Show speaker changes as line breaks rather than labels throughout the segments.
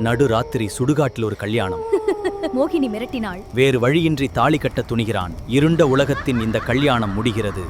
நடுராத்திரி சுடுகாட்டில் ஒரு கல்யாணம்.
மோகினி மிரட்டினாள்.
வேறு வழியின்றி தாலி கட்ட துணிகிறான். இருண்ட உலகத்தின் இந்த கல்யாணம் முடிகிறது.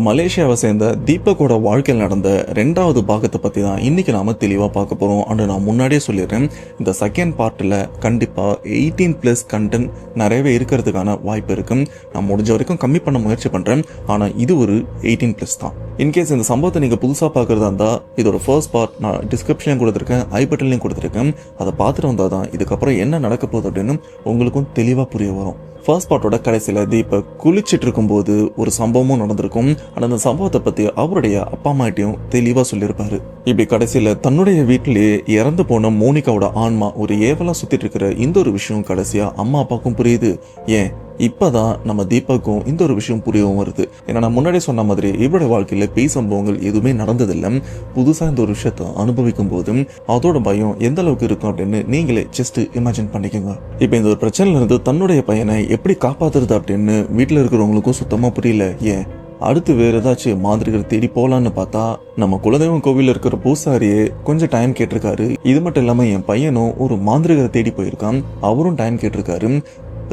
மலேசியாவை சேர்ந்த தீபக்கோட வாழ்க்கையில் நடந்த 2வது பாகத்தை பற்றி தான் இன்றைக்கி நாம் தெளிவாக பார்க்க போகிறோம். அண்ட் நான் முன்னாடியே சொல்லிடுறேன், இந்த செகண்ட் பார்ட்டில் கண்டிப்பாக 18+ கண்டென்ட் நிறையவே இருக்கிறதுக்கான வாய்ப்பு இருக்குது. நான் முடிஞ்ச வரைக்கும் கம்மி பண்ண முயற்சி பண்ணுறேன். ஆனால் இது ஒரு 18+ தான். இன்கேஸ் இந்த சம்பவத்தை நீங்கள் புதுசாக பார்க்குறதா இருந்தால் இதோட ஃபர்ஸ்ட் பார்ட் நான் டிஸ்கிரிப்ஷன்லையும் கொடுத்துருக்கேன், ஐ பட்டன்லையும் கொடுத்துருக்கேன். அதை பார்த்துட்டு வந்தால் தான் இதுக்கப்புறம் என்ன நடக்க போகுது அப்படின்னு உங்களுக்கும் தெளிவாக புரிய வரும். ஃபர்ஸ்ட் பார்ட்டோட கடைசியில் தீபக் குளிச்சுட்டு இருக்கும்போது ஒரு சம்பவமும் நடந்திருக்கும். ஆனால் அந்த சம்பவத்தை பற்றி அவருடைய அப்பா அம்மாட்டையும் தெளிவாக சொல்லியிருப்பாரு. இப்படி கடைசியில் தன்னுடைய வீட்டிலேயே இறந்து போன மோனிகாவோட ஆன்மா ஒரு ஏவலா சுற்றிட்டு இருக்கிற இந்த ஒரு விஷயம் கடைசியாக அம்மா அப்பாவுக்கும் புரியுது. ஏன் இப்பதான் நம்ம தீபக்கும் இந்த ஒரு விஷயம் புரியவும் வருது. ஏன்னா நான் முன்னாடி சொன்ன மாதிரி இவருடைய வாழ்க்கையில பேய் சம்பவங்கள் எதுவுமே நடந்ததில்லை. புதுசா இந்த ஒரு விஷயத்த அனுபவிக்கும் போதும் அதோட பயம் எந்த அளவுக்கு இருக்கும் அப்படின்னு நீங்களே ஜஸ்ட் இமேஜின் பண்ணிக்கோங்க. இப்ப இந்த ஒரு பிரச்சனைல இருந்து தன்னுடைய பையனை எப்படி காப்பாத்துறது அப்படின்னு வீட்டுல இருக்கிறவங்களுக்கும் சுத்தமா புரியல. ஏன் அடுத்து வேற ஏதாச்சும் மாந்திரிகர் தேடி போலான்னு பார்த்தா நம்ம குலதெய்வம் கோவில இருக்கிற பூசாரியே கொஞ்சம் டைம் கேட்டிருக்காரு. இது மட்டும் இல்லாம என் பையனும் ஒரு மாந்திரிகரை தேடி போயிருக்கான், அவரும் டைம் கேட்டிருக்காரு.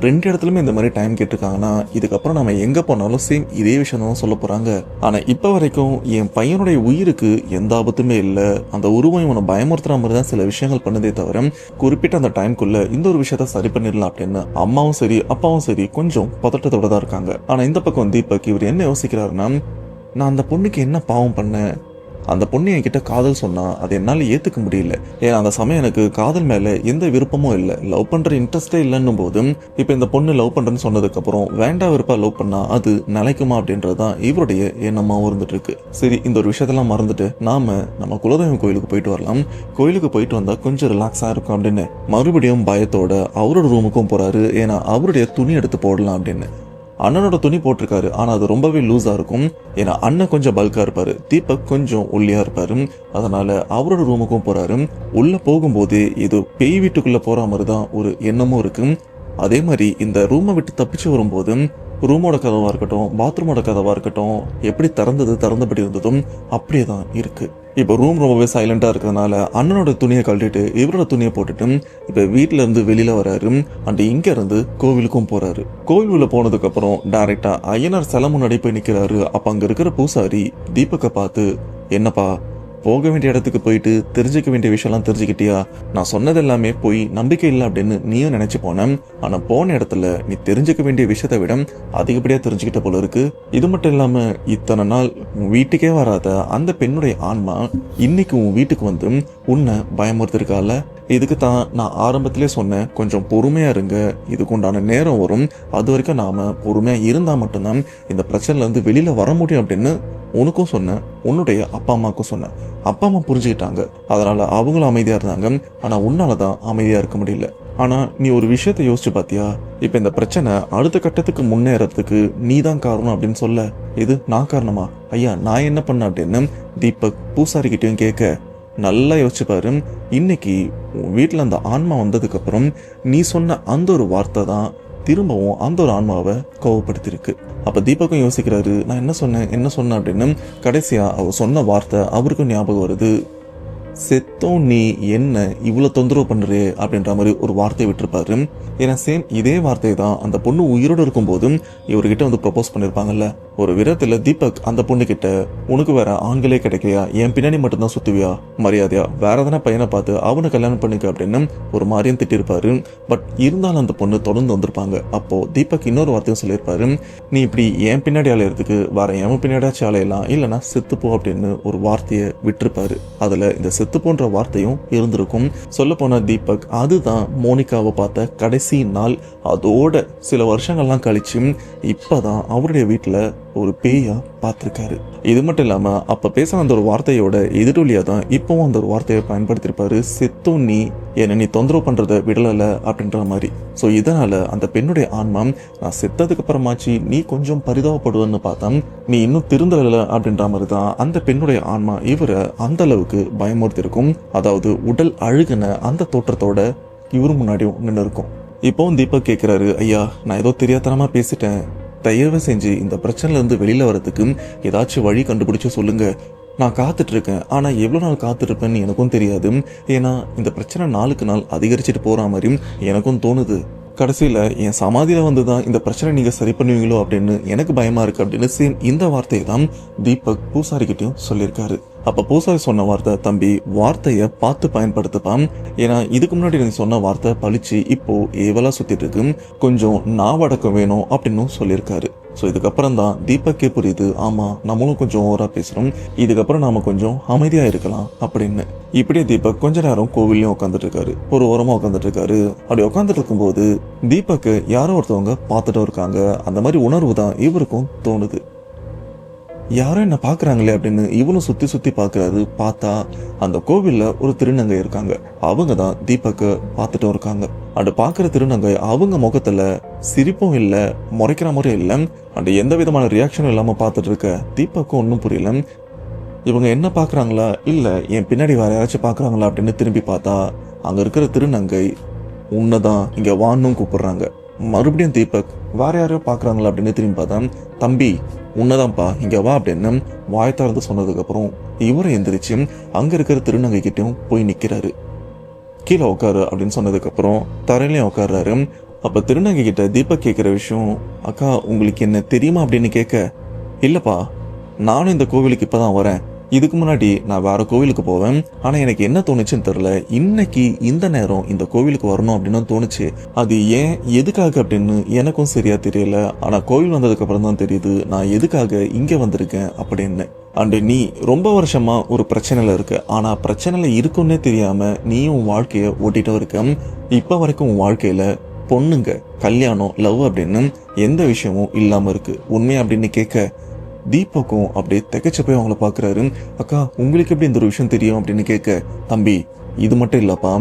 2 இடத்துலயுமே இந்த மாதிரி டைம் கேட்டிருக்காங்கன்னா இதுக்கப்புறம் நம்ம எங்க போனாலும் சேம் இதே விஷயம் தான் சொல்ல போறாங்க. ஆனா இப்ப வரைக்கும் என் பையனுடைய உயிருக்கு எந்த ஆபத்துமே இல்லை. அந்த உருவம் இவனை பயமுறுத்துற மாதிரி தான் சில விஷயங்கள் பண்ணதே தவிர குறிப்பிட்ட அந்த டைம்குள்ள இந்த ஒரு விஷயத்த சரி பண்ணிடலாம் அப்படின்னு அம்மாவும் சரி அப்பாவும் சரி கொஞ்சம் பதட்டத்தோட தான் இருக்காங்க. ஆனா இந்த பக்கம் தீபக் இவர் என்ன யோசிக்கிறாருன்னா, நான் அந்த பொண்ணுக்கு என்ன பாவம் பண்ணேன், அந்த பொண்ணு என்கிட்ட காதல் சொன்னா அதை என்னால் ஏற்றுக்க முடியல. ஏன்னா அந்த சமயம் எனக்கு காதல் மேலே எந்த விருப்பமும் இல்லை, லவ் பண்ணுற இன்ட்ரெஸ்டே இல்லைன்னும் போதும் இப்போ இந்த பொண்ணு லவ் பண்ணுறேன்னு சொன்னதுக்கப்புறம் வேண்டாம் விருப்பா லவ் பண்ணா அது நிலைக்குமா அப்படின்றது தான் இவருடைய எண்ணமாகவும் இருந்துட்டு இருக்கு. சரி, இந்த ஒரு விஷயத்தெல்லாம் மறந்துட்டு நம்ம குலதெய்வம் கோயிலுக்கு போயிட்டு வரலாம், கோயிலுக்கு போயிட்டு வந்தால் கொஞ்சம் ரிலாக்ஸாக இருக்கும் அப்படின்னு மறுபடியும் பயத்தோட அவரோட ரூமுக்கும் போகிறாரு. ஏன்னா அவருடைய துணி எடுத்து போடலாம் அப்படின்னு. அண்ணனோட துணி போட்டிருக்காரு, ஆனா அது ரொம்பவே லூஸா இருக்கும். ஏன்னா அண்ணன் கொஞ்சம் பல்கா இருப்பாரு, தீபக் கொஞ்சம் ஒல்லியா இருப்பாரு. அதனால அவரோட ரூமுக்கும் போறாரு. உள்ள போகும்போது ஏதோ பேய் வீட்டுக்குள்ள போற மாதிரி தான் ஒரு எண்ணமும் இருக்கு. அதே மாதிரி இந்த ரூமை விட்டு தப்பிச்சு வரும்போது ரூமோட கதவா இருக்கட்டும், பாத்ரூமோட கதவா இருக்கட்டும், எப்படி திறந்தபடி இருந்ததும் அப்படியே தான் இருக்கு. இப்போ ரூம் ரொம்பவே சைலண்டா இருக்கிறதுனால அண்ணனோட துணியை கழட்டிட்டு இவரோட துணியை போட்டுட்டு இப்ப வீட்டுல இருந்து வெளியில வராரு. அண்ட் இங்க இருந்து கோவிலுக்கும் போறாரு. கோவில் உள்ள போனதுக்கு அப்புறம் டைரக்டா ஐயனார் சிலை முன்னாடி போய் நிக்கிறாரு. அப்ப அங்க இருக்கிற பூசாரி தீபக்கை பார்த்து, என்னப்பா போக வேண்டிய இடத்துக்கு போயிட்டு தெரிஞ்சுக்க வேண்டிய விஷயம்லாம் தெரிஞ்சுக்கிட்டியா, நான் சொன்னது எல்லாமே போய் நம்பிக்கை இல்லை அப்படின்னு நீயும் நினைச்சு போனேன். ஆனா போன இடத்துல நீ தெரிஞ்சுக்க வேண்டிய விஷயத்தை விட அதிகப்படியா தெரிஞ்சுக்கிட்ட போல இருக்கு. இது மட்டும் இல்லாம இத்தனை நாள் உன் வீட்டுக்கே வராத அந்த பெண்ணுடைய ஆன்மா இன்னைக்கு உன் வீட்டுக்கு வந்து உன்னை பயமுறுத்திருக்கால. இதுக்கு தான் நான் ஆரம்பத்திலே சொன்னேன், கொஞ்சம் பொறுமையா இருங்க, இதுக்கு உண்டான நேரம் வரும், அது வரைக்கும் நாம பொறுமையா இருந்தா மட்டும்தான் இந்த பிரச்சனைல இருந்து வெளியில வர முடியும் அப்படின்னு உனக்கும் சொன்னேன், உன்னுடைய அப்பா அம்மாவுக்கும் சொன்னேன். அப்பா அம்மா புரிஞ்சுக்கிட்டாங்க, அதனால அவங்களும் அமைதியா இருந்தாங்க. ஆனா உன்னாலதான் அமைதியா இருக்க முடியல. ஆனா நீ ஒரு விஷயத்த யோசிச்சு பாத்தியா, இப்ப இந்த பிரச்சனை அடுத்த கட்டத்துக்கு முன்னேறதுக்கு நீ தான் காரணம் அப்படின்னு சொல்ல, இது நான் காரணமா ஐயா, நான் என்ன பண்ண அப்படின்னு தீபக் பூசாரி கிட்டையும் கேட்க, நல்லா யோசிச்சு பாரு. இன்னைக்கு வீட்டுல அந்த ஆன்மா வந்ததுக்கு அப்புறம் நீ சொன்ன அந்த ஒரு வார்த்தை தான் திரும்பவும் அந்த ஒரு ஆன்மாவை கோவப்படுத்திருக்கு. அப்ப தீபக்கும் யோசிக்கிறாரு, நான் என்ன சொன்னேன் அப்படின்னு. கடைசியா அவர் சொன்ன வார்த்தை அவருக்கும் ஞாபகம் வருது, செத்தோம் நீ என்ன இவ்வளவு தொந்தரவு பண்றே அப்படின்ற மாதிரி ஒரு வார்த்தையை விட்டுருப்பாரு. ஏன்னா சேம் இதே வார்த்தை தான் அந்த பொண்ணு உயிரோடு இருக்கும் போதும் இவர்கிட்ட வந்து ப்ரப்போஸ் பண்ணிருப்பாங்கல்ல. ஒரு விதத்துல தீபக் அந்த பொண்ணு கிட்ட, உனக்கு வேற ஆண்களே கிடைக்கலையா, என் பின்னாடி மட்டும்தான் சுத்துவியா, மரியாதையா வேற எதனா பையனை பார்த்து அவனை கல்யாணம் பண்ணிக்க அப்படின்னு ஒரு மாதிரியும் திட்டிருப்பாரு. பட் இருந்தாலும் அந்த பொண்ணு தொடர்ந்து வந்திருப்பாங்க. அப்போ தீபக் இன்னொரு வார்த்தையும் சொல்லியிருப்பாரு, நீ இப்படி என் பின்னாடி அலையிறதுக்கு வேற எவன் பின்னாடியாச்சும் அலையலாம், இல்லைன்னா செத்துப்போ அப்படின்னு ஒரு வார்த்தையை விட்டுருப்பாரு. அதுல இந்த செத்து போன்ற வார்த்தையும் இருந்திருக்கும். சொல்ல போன தீபக் அதுதான் மோனிகாவை பார்த்த கடைசி நாள். அதோட சில வருஷங்கள்லாம் கழிச்சு இப்பதான் அவருடைய வீட்டுல ஒரு பேயா பார்த்திருக்காரு. இது மட்டும் இல்லாம அப்ப பேசின அந்த ஒரு வார்த்தையோட எதிரொலியா தான் இப்பவும் அந்த ஒரு வார்த்தையை பயன்படுத்திருப்பாரு, செத்தும் நீ என்ன நீ தொந்தரவு பண்றத விடல அப்படின்ற மாதிரி. ஸோ இதனால அந்த பெண்ணுடைய ஆன்மா நான் செத்ததுக்கு அப்புறமாச்சு நீ கொஞ்சம் பரிதாபப்படுவேன்னு பார்த்தா நீ இன்னும் திருந்தல அப்படின்ற மாதிரி தான் அந்த பெண்ணுடைய ஆன்மா இவரை அந்த அளவுக்கு பயமுறுத்திருக்கும். அதாவது உடல் அழுகின அந்த தோற்றத்தோட இவரு முன்னாடியும் நின்று இருக்கும். இப்போவும் தீபக் கேட்குறாரு, ஐயா நான் ஏதோ தெரியாதனமா பேசிட்டேன், தயவு செஞ்சு இந்த பிரச்சனைல இருந்து வெளியில வரதுக்கு ஏதாச்சும் வழி கண்டுபிடிச்சு சொல்லுங்க. நான் காத்துட்டு இருக்கேன், ஆனா எவ்வளவு நாள் காத்துருப்பேன்னு எனக்கும் தெரியாது. ஏன்னா இந்த பிரச்சனை நாளுக்கு நாள் அதிகரிச்சுட்டு போற மாதிரியும் எனக்கும் தோணுது. கடைசியில என் சமாதியில வந்துதான் இந்த பிரச்சனை நீங்க சரி பண்ணுவீங்களோ அப்படின்னு எனக்கு பயமா இருக்கு அப்படின்னு சேம் இந்த வார்த்தையை தான் தீபக் பூசாரிக்கிட்டையும் சொல்லியிருக்காரு. அப்ப பூசாரி சொன்ன வார்த்தை, தம்பி வார்த்தையை பார்த்து பயன்படுத்தப்பான், ஏன்னா இதுக்கு முன்னாடி நீங்க சொன்ன வார்த்தை பழிச்சு இப்போ ஏவலா சுத்திட்டு இருக்கு, கொஞ்சம் நாவடக்கம் வேணும் அப்படின்னு சொல்லியிருக்காரு. ஸோ இதுக்கப்புறம் தான் தீபக்கே புரியுது, ஆமா நம்மளும் கொஞ்சம் ஓவரா பேசுறோம், இதுக்கப்புறம் நாம கொஞ்சம் அமைதியா இருக்கலாம் அப்படின்னு. இப்படியே தீபக் கொஞ்ச நேரம் கோவிலையும் உட்காந்துட்டு இருக்காரு, ஒரு ஓரமா உட்காந்துட்டு இருக்காரு. அப்படி உட்காந்துட்டு இருக்கும்போது தீபக்கு யாரோ ஒருத்தவங்க பார்த்துட்டும் இருக்காங்க. அந்த மாதிரி உணர்வு தான் இவருக்கும் தோணுது. யாரும் என்ன பாக்குறாங்களே அப்படின்னு இவனும் சுத்தி சுத்தி பாக்குறாரு. பார்த்தா அந்த கோவில்ல ஒரு திருநங்கை இருக்காங்க. அவங்க தான் தீபக்க பார்த்துட்டும் இருக்காங்க. அது பாக்குற திருநங்கை அவங்க முகத்துல சிரிப்பும் இல்ல, முறைக்கிற மாதிரியும் இல்ல, அந்த எந்த விதமான ரியாக்ஷனும் இல்லாம பார்த்துட்டு இருக்க தீபக்கும் ஒன்றும் புரியல. இவங்க என்ன பாக்குறாங்களா இல்ல என் பின்னாடி வேற யாராச்சும் பாக்குறாங்களா அப்படின்னு திரும்பி பார்த்தா அங்க இருக்கிற திருநங்கை உன்னதான் இங்க வான்னும் கூப்பிடுறாங்க. மறுபடியும் தீபக் வேற யாரையோ பாக்குறாங்களா அப்படின்னு திரும்பி பார்த்தா, தம்பி உன்னதான்ப்பா இங்க வா அப்படின்னு வாய் திறந்து சொன்னதுக்கு அப்புறம் இவரை எந்திரிச்சு அங்க இருக்கிற திருநங்கை கிட்டையும் போய் நிக்கிறாரு. கீழே உட்காரு அப்படின்னு சொன்னதுக்கு அப்புறம் தரையிலையும் உட்கார்றாரு. அப்ப திருநங்கை கிட்ட தீபக் கேட்கிற விஷயம், அக்கா உங்களுக்கு என்ன தெரியுமா அப்படின்னு கேட்க, இல்லப்பா நானும் இந்த கோவிலுக்கு இப்பதான் வரேன், இதுக்கு முன்னாடி நான் வேற கோவிலுக்கு போவேன், ஆனா எனக்கு என்ன தோணுச்சுன்னு தெரியல, இன்னைக்கு இந்த நேரம் இந்த கோவிலுக்கு வரணும் அப்படின்னு தோணுச்சு. அது ஏன் எதுக்காக அப்படின்னு எனக்கும் சரியா தெரியல, ஆனா கோவில் வந்ததுக்கு அப்புறம் தான் தெரியுது நான் எதுக்காக இங்க வந்திருக்கேன் அப்படின்னு. அண்ட் நீ ரொம்ப வருஷமா ஒரு பிரச்சனையில இருக்க, ஆனா பிரச்சனையில இருக்குன்னே தெரியாம நீயும் உன் வாழ்க்கைய ஓட்டிட்டும் இருக்க. இப்ப வரைக்கும் உன் வாழ்க்கையில பொண்ணுங்க, கல்யாணம், லவ் அப்படின்னு எந்த விஷயமும் இல்லாம இருக்கு உண்மையா அப்படின்னு கேட்க தீபக்கும் அப்படியே திகைச்சு போய் அவங்கள பாக்குறாரு. அக்கா உங்களுக்கு எப்படி இந்த ஒரு விஷயம் தெரியும் அப்படின்னு கேட்க, தம்பி இது மட்டும் இல்லப்பா,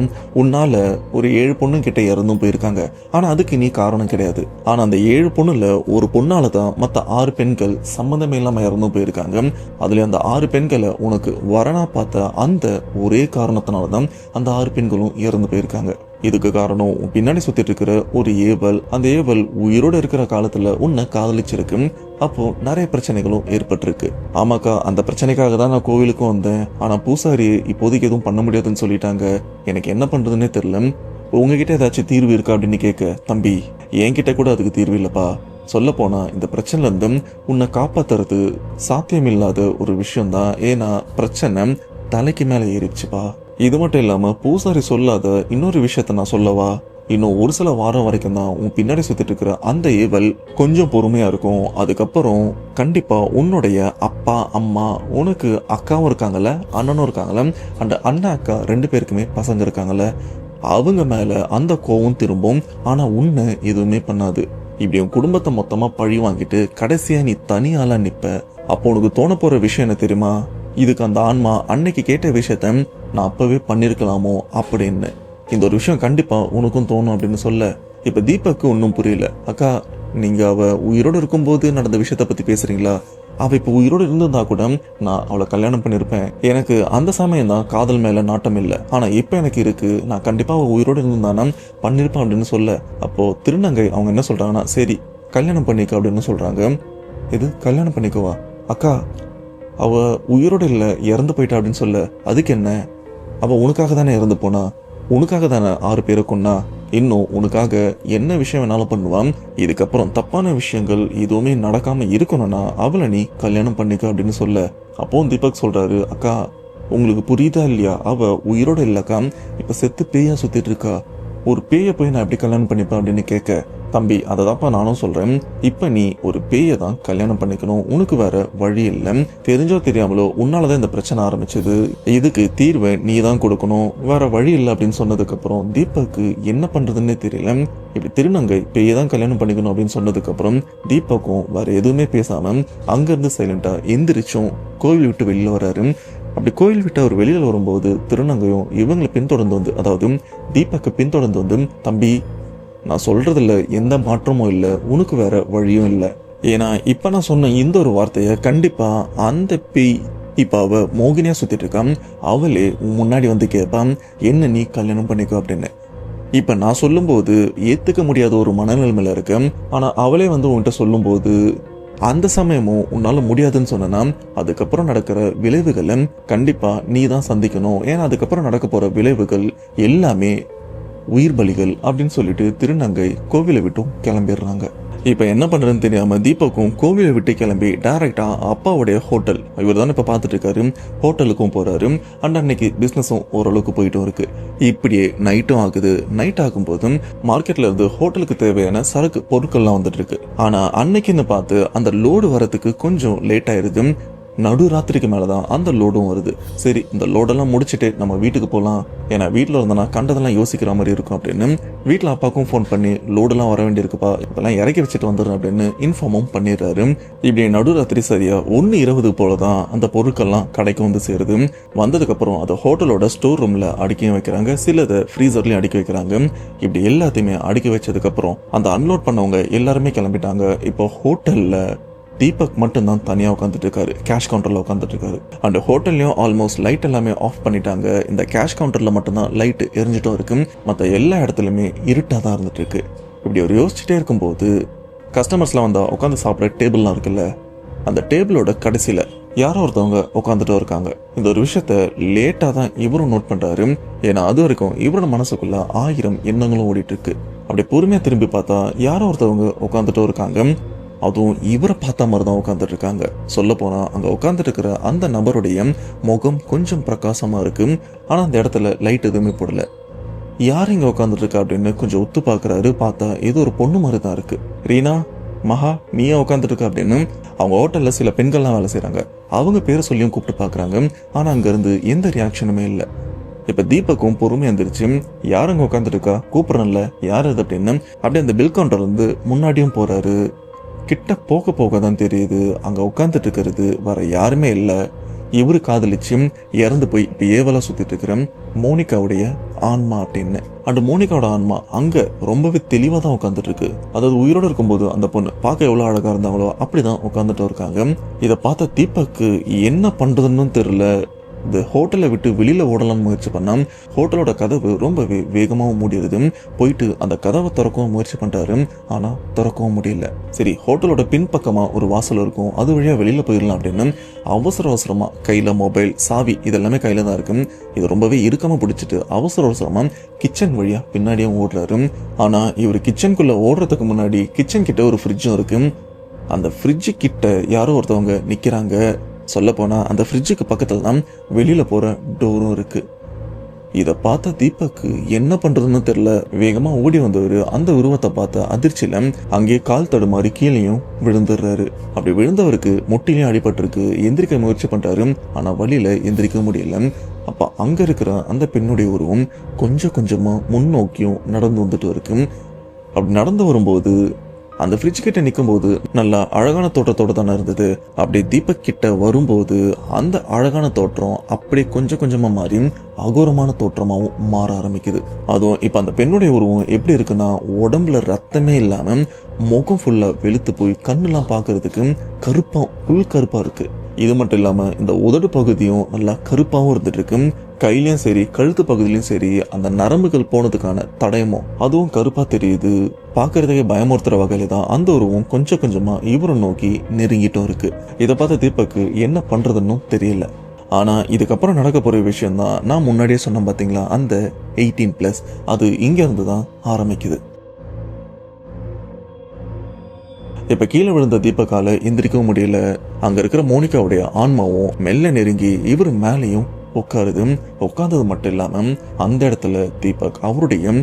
உன்னால ஒரு 7 பொண்ணு கிட்ட இறந்தும் போயிருக்காங்க, ஆனா அதுக்கு நீ காரணம் கிடையாது. ஆனா அந்த 7 பொண்ணுல ஒரு பொண்ணால தான் மத்த 6 பெண்கள் சம்பந்தமே இல்லாம இறந்தும் போயிருக்காங்க. அதுல அந்த 6 பெண்களை உனக்கு வரனா பார்த்த அந்த ஒரே காரணத்தினாலதான் அந்த 6 பெண்களும் இறந்து போயிருக்காங்க. இதுக்கு காரணம் பின்னாடி சுத்திட்டு இருக்கிற ஒரு ஏவல். அந்த ஏவல் உயிரோட இருக்கிற காலத்துல உன்னை காதலிச்சிருக்கு. அப்போ நிறைய பிரச்சனைகளும் ஏற்பட்டிருக்கு. ஆமாக்கா அந்த பிரச்சனைக்காக தான் நான் கோவிலுக்கும் வந்தேன், ஆனா பூசாரி இப்போதைக்கு எதுவும் பண்ண முடியாதுன்னு சொல்லிட்டாங்க, எனக்கு என்ன பண்றதுன்னே தெரியல, உங்ககிட்ட ஏதாச்சும் தீர்வு இருக்கா அப்படின்னு கேட்க, தம்பி என்கிட்ட கூட அதுக்கு தீர்வு இல்லப்பா, சொல்ல போனா இந்த பிரச்சனைல இருந்து உன்னை காப்பாத்துறது சாத்தியமில்லாத ஒரு விஷயம் தான், ஏன்னா பிரச்சனை தலைக்கு மேல ஏறிடுச்சுப்பா. இது மட்டும் இல்லாம பூசாரி சொல்லாத இன்னொரு விஷயத்த நான் சொல்லவா, இன்னும் ஒரு சில வாரம் வரைக்கும் தான் உன் பின்னாடி சுத்திட்டு இருக்கிற அந்த ஏவல் கொஞ்சம் பொறுமையா இருக்கும். அதுக்கப்புறம் கண்டிப்பா உன்னுடைய அப்பா அம்மா, உனக்கு அக்காவும் இருக்காங்கல்ல, அண்ணனும் இருக்காங்கல்ல, அந்த அண்ணன் அக்கா 2 பேருக்குமே பசங்க இருக்காங்கல்ல, அவங்க மேல அந்த கோவம் திரும்பும், ஆனா உன்னை எதுவுமே பண்ணாது. இப்படி உன் குடும்பத்தை மொத்தமா பழி வாங்கிட்டு கடைசியா நீ தனியால நிப்ப. அப்போ உனக்கு தோண போற விஷயம் என்ன தெரியுமா, இதுக்கு அந்த ஆன்மா அன்னைக்கு கேட்ட விஷயத்த நான் அப்பவே பண்ணிருக்கலாமோ அப்படின்னு. இந்த ஒரு விஷயம் கண்டிப்பா உனக்கும் தோணும் அப்படின்னு சொல்ல, இப்ப தீபக்கு ஒன்னும் புரியல. அக்கா நீங்க அவ உயிரோடு இருக்கும்போது நடந்த விஷயத்த பத்தி பேசுறீங்களா, அவ இப்ப உயிரோடு இருந்திருந்தா கூட நான் அவளை கல்யாணம் பண்ணிருப்பேன், எனக்கு அந்த சமயம் தான் காதல் மேல நாட்டம் இல்லை, ஆனா இப்ப எனக்கு இருக்கு, நான் கண்டிப்பா அவ உயிரோடு இருந்திருந்தானா பண்ணிருப்பேன் அப்படின்னு சொல்ல, அப்போ திருநங்கை அவங்க என்ன சொல்றாங்கன்னா, சரி கல்யாணம் பண்ணிக்க அப்படின்னு சொல்றாங்க. இது கல்யாணம் பண்ணிக்கவா, அக்கா அவ உயிரோடு இல்லை இறந்து போயிட்டா அப்படின்னு சொல்ல, அதுக்கு என்ன, அவ உனக்காக தானே இறந்து போனா, உனக்காக தானே 6 பேரை கொன்னா, இன்னும் உனக்காக என்ன விஷயம் வேணாலும் பண்ணுவான், இதுக்கப்புறம் தப்பான விஷயங்கள் எதுவுமே நடக்காம இருக்கணும்னா அவளை நீ கல்யாணம் பண்ணிக்க அப்படின்னு சொல்ல, அப்போ தீபக் சொல்றாரு, அக்கா உங்களுக்கு புரியுதா இல்லையா, அவ உயிரோட இல்லக்கா, இப்ப செத்து பேயா சுத்திட்டு இருக்கா, ஒரு பேயை போய் நான் எப்படி கல்யாணம் பண்ணிப்பேன் அப்படின்னு கேட்க, தம்பி அததாப்பா நானும் சொல்றேன், இப்ப நீ ஒரு பேயை தான் கல்யாணம் பண்ணிக்கணும், உனக்கு வேற வழி இல்லை, தெரிஞ்சோ தெரியாமலோ உன்னாலதான் இந்த பிரச்சனை ஆரம்பிச்சது, இதுக்கு தீர்வை நீ தான் கொடுக்கணும், வேற வழி இல்லை அப்படின்னு சொன்னதுக்கு அப்புறம் தீபக்கு என்ன பண்றதுன்னே தெரியல. இப்படி திருநங்கை பேயை தான் கல்யாணம் பண்ணிக்கணும் அப்படின்னு சொன்னதுக்கு அப்புறம் தீபக்கும் வேற எதுவுமே பேசாம அங்கிருந்து சைலண்டா எந்திரிச்சும் கோவில் விட்டு வெளியில வராரு. அப்படி கோயில் விட்டு அவர் வெளியில வரும்போது திருநங்கையும் இவங்களை பின்தொடர்ந்து வந்து, அதாவது தீபக்கு பின்தொடர்ந்து வந்து, தம்பி நான் சொல்றதுல எந்த மாற்றமும் இல்லை, உனக்கு வேற வழியும் இல்லை. ஏன்னா இப்ப நான் சொன்ன இந்த ஒரு வார்த்தையை கண்டிப்பா அந்த பேய் இப்ப அவ மோகினியா சுத்திட்டு இருக்கான். அவளே முன்னாடி வந்து கேட்பான், என்ன நீ கல்யாணம் பண்ணிக்கோ அப்படின்னு. இப்ப நான் சொல்லும்போது ஏத்துக்க முடியாத ஒரு மனநிலைமையில இருக்கு. ஆனா அவளே வந்து உன்கிட்ட சொல்லும்போது அந்த சமயமும் உன்னால முடியாதுன்னு சொன்னா அதுக்கப்புறம் நடக்கிற விளைவுகளை கண்டிப்பா நீ தான் சந்திக்கணும். ஏன்னா அதுக்கப்புறம் நடக்க போற விளைவுகள் எல்லாமே உயிர் பலிகள் அப்படின்னு சொல்லிட்டு திருநங்கை கோவிலை விட்டும் கிளம்பிடுறாங்க. இப்ப என்ன பண்றதுன்னு தெரியாம தீபக்கும் கோவிலை விட்டு கிளம்பி டைரக்டா அப்பாவுடைய ஹோட்டல், இவர் தானே இப்ப பாத்துட்டு இருக்காரு, ஹோட்டலுக்கும் போறாரு. அண்ட் அன்னைக்கு பிசினஸும் ஓரளவுக்கு போயிட்டும் இருக்கு. இப்படியே நைட்டும் ஆகுது. நைட் ஆகும் போதும் மார்க்கெட்ல இருந்து ஹோட்டலுக்கு தேவையான சரக்கு பொருட்கள்லாம் வந்துட்டு இருக்கு. ஆனா அன்னைக்குன்னு பார்த்து அந்த லோடு வரதுக்கு கொஞ்சம் லேட் ஆயிருது. நடுராத்திரிக்கு மேலதான் அந்த லோடும் வருது. சரி, இந்த லோடெல்லாம் முடிச்சுட்டு நம்ம வீட்டுக்கு போகலாம், ஏன்னா வீட்டில் இருந்தனா கண்டதெல்லாம் யோசிக்கிற மாதிரி இருக்கும் அப்படின்னு வீட்டில் அப்பாவுக்கும் ஃபோன் பண்ணி லோடெல்லாம் வர வேண்டியிருக்குப்பா, இப்பெல்லாம் இறக்கி வச்சுட்டு வந்துடுறேன் அப்படின்னு இன்ஃபார்மும் பண்ணிடுறாரு. இப்படி நடுராத்திரி சரியா 1:20 போலதான் அந்த பொருட்கள்லாம் கடைக்கு வந்து சேருது. வந்ததுக்கப்புறம் அதை ஹோட்டலோட ஸ்டோர் ரூம்ல அடுக்கியும் வைக்கிறாங்க, சிலதை ஃப்ரீசர்லயும் அடுக்கி வைக்கிறாங்க. இப்படி எல்லாத்தையுமே அடுக்கி வச்சதுக்கப்புறம் அந்த அன்லோட் பண்ணவங்க எல்லாருமே கிளம்பிட்டாங்க. இப்போ ஹோட்டல்ல தீபக் மட்டும்தான் தனியா உட்காந்துட்டு இருக்காரு, கேஷ் கவுண்டர்ல உட்காந்துட்டு இருக்காரு. அந்த ஹோட்டல்லையும் ஆல்மோஸ்ட் லைட் எல்லாமே ஆஃப் பண்ணிட்டாங்க. இந்த கேஷ் கவுண்டர்ல மட்டும்தான் லைட் எரிஞ்சிட்டும் இருக்கு, மற்ற எல்லா இடத்துலயுமே இருட்டா தான் இருந்துட்டு இருக்கு. இப்படி ஒரு யோசிச்சுட்டே இருக்கும்போது கஸ்டமர்ஸ்லாம் வந்தா உட்காந்து சாப்பிட்ற டேபிள்லாம் இருக்குல்ல, அந்த டேபிளோட கடைசியில யாரோ ஒருத்தவங்க உட்காந்துட்டும் இருக்காங்க. இந்த ஒரு விஷயத்த லேட்டா தான் இவரும் நோட் பண்றாரு. ஏன்னா அது வரைக்கும் இவரோட மனசுக்குள்ள 1000 எண்ணங்களும் ஓடிட்டு இருக்கு. அப்படி பொறுமையா திரும்பி பார்த்தா யாரோ ஒருத்தவங்க உட்காந்துட்டும் இருக்காங்க. அதுவும் இவரை பார்த்த மாதிரி தான் உட்காந்துட்டு இருக்காங்க. சொல்ல போனா அங்க உட்காந்துட்டு இருக்கிற அந்த நபருடைய முகம் கொஞ்சம் பிரகாசமா இருக்கு. ஆனா அந்த இடத்துல லைட் எதுவுமே போடல. யார் இங்க உட்காந்துட்டு இருக்கா அப்படின்னு கொஞ்சம் ஒத்து பாக்குறாரு. பார்த்தா ஏதோ ஒரு பொண்ணு மாதிரி தான் இருக்கு. ரீனா, மகா, நீயா உட்காந்துட்டு இருக்க அப்படின்னு அவங்க ஹோட்டல்ல சில பெண்கள்லாம் வேலை செய்யறாங்க. அவங்க பேரை சொல்லியும் கூப்பிட்டு பாக்குறாங்க. ஆனா அங்க இருந்து எந்த ரியாக்ஷனுமே இல்லை. இப்ப தீபக்கும் பொறுமையா இருந்துருச்சு. யாருங்க உட்காந்துட்டு இருக்கா, கூப்பிடறேன்ல, யார் அது அப்படின்னு அப்படியே அந்த பில் கவுண்டர் வந்து முன்னாடியும் போறாரு. கிட்ட போக போக தான் தெரியுது அங்க உட்காந்துட்டு இருக்கிறது வேற யாருமே இல்ல, இவரு காதலிச்சு இறந்து போய் இப்ப ஏவலா சுத்திட்டு இருக்கிற மோனிகாவுடைய ஆன்மா அப்படின்னு. அந்த மோனிகாவோட ஆன்மா அங்க ரொம்பவே தெளிவா தான் உட்காந்துட்டு இருக்கு. அதாவது உயிரோட இருக்கும்போது அந்த பொண்ணு பார்க்க எவ்வளவு அழகா இருந்தாங்களோ அப்படிதான் உட்காந்துட்டு இருக்காங்க. இதை பார்த்த தீபக்கு என்ன பண்றதுன்னு தெரியல. இந்த ஹோட்டலை விட்டு வெளியில ஓடலாம்னு முயற்சி பண்ணா ஹோட்டலோட கதவு ரொம்பவே வேகமாகவும் மூடிடுது. போயிட்டு அந்த கதவை திறக்கவும் முயற்சி பண்றாரு, ஆனா திறக்கவும் முடியல. சரி, ஹோட்டலோட பின்பக்கமா ஒரு வாசல் இருக்கும், அது வழியா வெளியில போயிடலாம் அப்படின்னு அவசர அவசரமா கையில மொபைல், சாவி இதெல்லாமே கையில தான் இருக்கு. இது ரொம்பவே இறுக்கமா பிடிச்சிட்டு அவசர அவசரமா கிச்சன் வழியா பின்னாடியும் ஓடுறாரு. ஆனா இவர் கிச்சனுக்குள்ள ஓடுறதுக்கு முன்னாடி கிச்சன் கிட்ட ஒரு ஃப்ரிட்ஜும் இருக்கு. அந்த ஃப்ரிட்ஜு கிட்ட யாரோ ஒருத்தவங்க நிக்கிறாங்க. சொல்ல போனா அந்த ஃப்ரிட்ஜுக்கு பக்கத்துல தான் வெளியில போற டோரும் இருக்கு. இதை பார்த்த தீபக்கு என்ன பண்றதுன்னு தெரியல. வேகமா ஓடி வந்தவர் அந்த உருவத்தை பார்த்த அதிர்ச்சியில அங்கே கால் தடுமாறி கீழேயும் விழுந்துடுறாரு. அப்படி விழுந்தவருக்கு முட்டிலையும் அடிபட்டிருக்கு. எந்திரிக்க முயற்சி பண்றாரு, ஆனா வழியில எந்திரிக்க முடியல. அப்ப அங்க இருக்கிற அந்த பெண்ணுடைய உருவம் கொஞ்சம் கொஞ்சமா முன்னோக்கியும் நடந்து வந்துட்டு இருக்கு. அப்படி நடந்து வரும்போது அந்த ஃப்ரிட்ஜ் கிட்ட நிற்கும் போது நல்லா அழகான தோற்றத்தோட தானே இருந்தது. அப்படி தீபக் கிட்ட வரும்போது அந்த அழகான தோற்றம் அப்படியே கொஞ்சம் கொஞ்சமா மாறி அகோரமான தோற்றமாவும் மாற ஆரம்பிக்குது. அதுவும் இப்ப அந்த பெண்ணுடைய உருவம் எப்படி இருக்குன்னா, உடம்புல ரத்தமே இல்லாம முகம் ஃபுல்லா வெளுத்து போய் கண்ணுலாம் பாக்குறதுக்கு கருப்பா, உள் கருப்பா இருக்கு. இது மட்டும் இல்லாம இந்த உதடு பகுதியும் நல்லா கருப்பாவும் இருந்துட்டு இருக்கு. கையிலயும் சரி கழுத்து பகுதியிலயும் சரி அந்த நரம்புகள் போனதுக்கான தடயமும் அதுவும் கருப்பா தெரியுது. பாக்குறதுக்கே பயமுறுத்துற வகையில தான் அந்த உருவம் கொஞ்சம் கொஞ்சமா இவரை நோக்கி நெருங்கிட்டும் இருக்கு. இதை பார்த்த தீபக்கு என்ன பண்றதுன்னு தெரியல. ஆனா இதுக்கப்புறம் நடக்க போற விஷயம் தான் நான் முன்னாடியே சொன்னேன் பாத்தீங்களா, அந்த 18+, அது இங்க இருந்து தான் ஆரம்பிக்குது. இப்ப கீழே விழுந்த தீபக்கால எந்திரிக்கவும் முடியல. அங்க இருக்கிற மோனிகாவுடைய ஆன்மாவும் மெல்ல நெருங்கி இவர் மேலேயும் உட்காருது. உட்கார்ந்தது மட்டும் இல்லாம அந்த இடத்துல தீபக் அவருடைய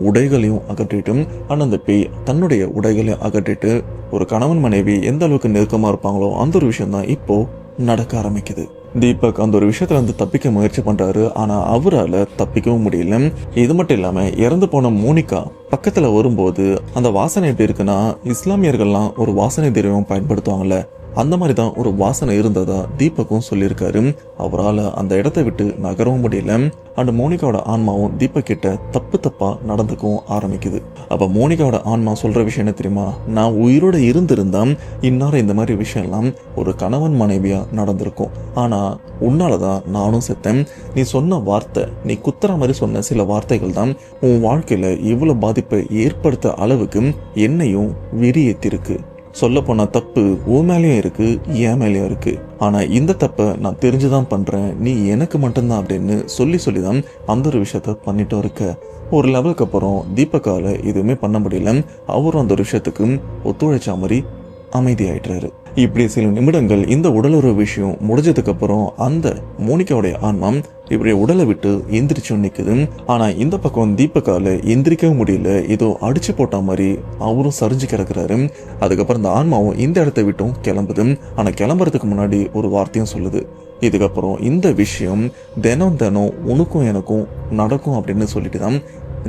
உடைகளையும் அகற்றிட்டு, ஆனா அந்த பேய் தன்னுடைய உடைகளையும் அகற்றிட்டு ஒரு கணவன் மனைவி எந்த அளவுக்கு நெருக்கமா இருப்பாங்களோ அந்த ஒரு விஷயம் தான் இப்போ நடக்க ஆரம்பிக்குது. தீபக் அந்த ஒரு விஷயத்துல இருந்து தப்பிக்க முயற்சி பண்றாரு, ஆனா அவரால் தப்பிக்கவும் முடியல. இது மட்டும் இல்லாம இறந்து போன மோனிகா பக்கத்துல வரும்போது அந்த வாசனை எப்படி இருக்குன்னா, இஸ்லாமியர்கள்லாம் ஒரு வாசனை திரவியம் பயன்படுத்துவாங்கல்ல, அந்த மாதிரி தான் ஒரு வாசனை இருந்ததா தீபக்கும் சொல்லியிருக்காரு. அவரால் அந்த இடத்த விட்டு நகரவும் முடியல. அண்ட் மோனிகாவோட ஆன்மாவும் தீபக் கிட்ட தப்பா நடந்துக்கவும் ஆரம்பிக்குது. அப்ப மோனிகாவோட ஆன்மா சொல்ற விஷயம் என்ன தெரியுமா? நான் உயிரோட இருந்திருந்தா இந்நேரம் இந்த மாதிரி விஷயம்லாம் ஒரு கணவன் மனைவியா நடந்திருக்கும். ஆனா உன்னாலதான் நானும் செத்தேன். நீ சொன்ன வார்த்தை, நீ குத்துற மாதிரி சொன்ன சில வார்த்தைகள் தான் உன் வாழ்க்கையில இவ்வளவு பாதிப்பை ஏற்படுத்த அளவுக்கு என்னையும் வெறியேத்திருக்கு. சொல்ல போனா தப்பு உன் மேலேயும் இருக்கு, என் மேலேயும் இருக்கு. ஆனா இந்த தப்பை நான் தெரிஞ்சுதான் பண்றேன், நீ எனக்கு மட்டும்தான் அப்படின்னு சொல்லிதான் அந்த ஒரு விஷயத்த பண்ணிட்டும் இருக்க. ஒரு லெவலுக்கு அப்புறம் தீபக்கால எதுவுமே பண்ண முடியல. அவரும் அந்த ஒரு விஷயத்துக்கு ஒத்துழைச்ச மாதிரி அமைதியாயிட்டாரு. இப்படி சில நிமிடங்கள் இந்த உடலுறவு விஷயம் முடிஞ்சதுக்கு அப்புறம் அந்த மோனிகாவுடைய ஆன்மா இப்படி உடலை விட்டு எந்திரிச்சு நிக்குது. ஆனா இந்த பக்கம் தீபக்கால எந்திரிக்கவும் முடியல, ஏதோ அடிச்சு போட்ட மாதிரி அவரும் சரிஞ்சு கிடக்குறாரு. அதுக்கப்புறம் இந்த ஆன்மாவும் இந்த இடத்த விட்டும் கிளம்புது. ஆனா கிளம்புறதுக்கு முன்னாடி ஒரு வார்த்தையும் சொல்லுது, இதுக்கப்புறம் இந்த விஷயம் தினம் உனக்கும் எனக்கும் நடக்கும் அப்படின்னு சொல்லிட்டு தான்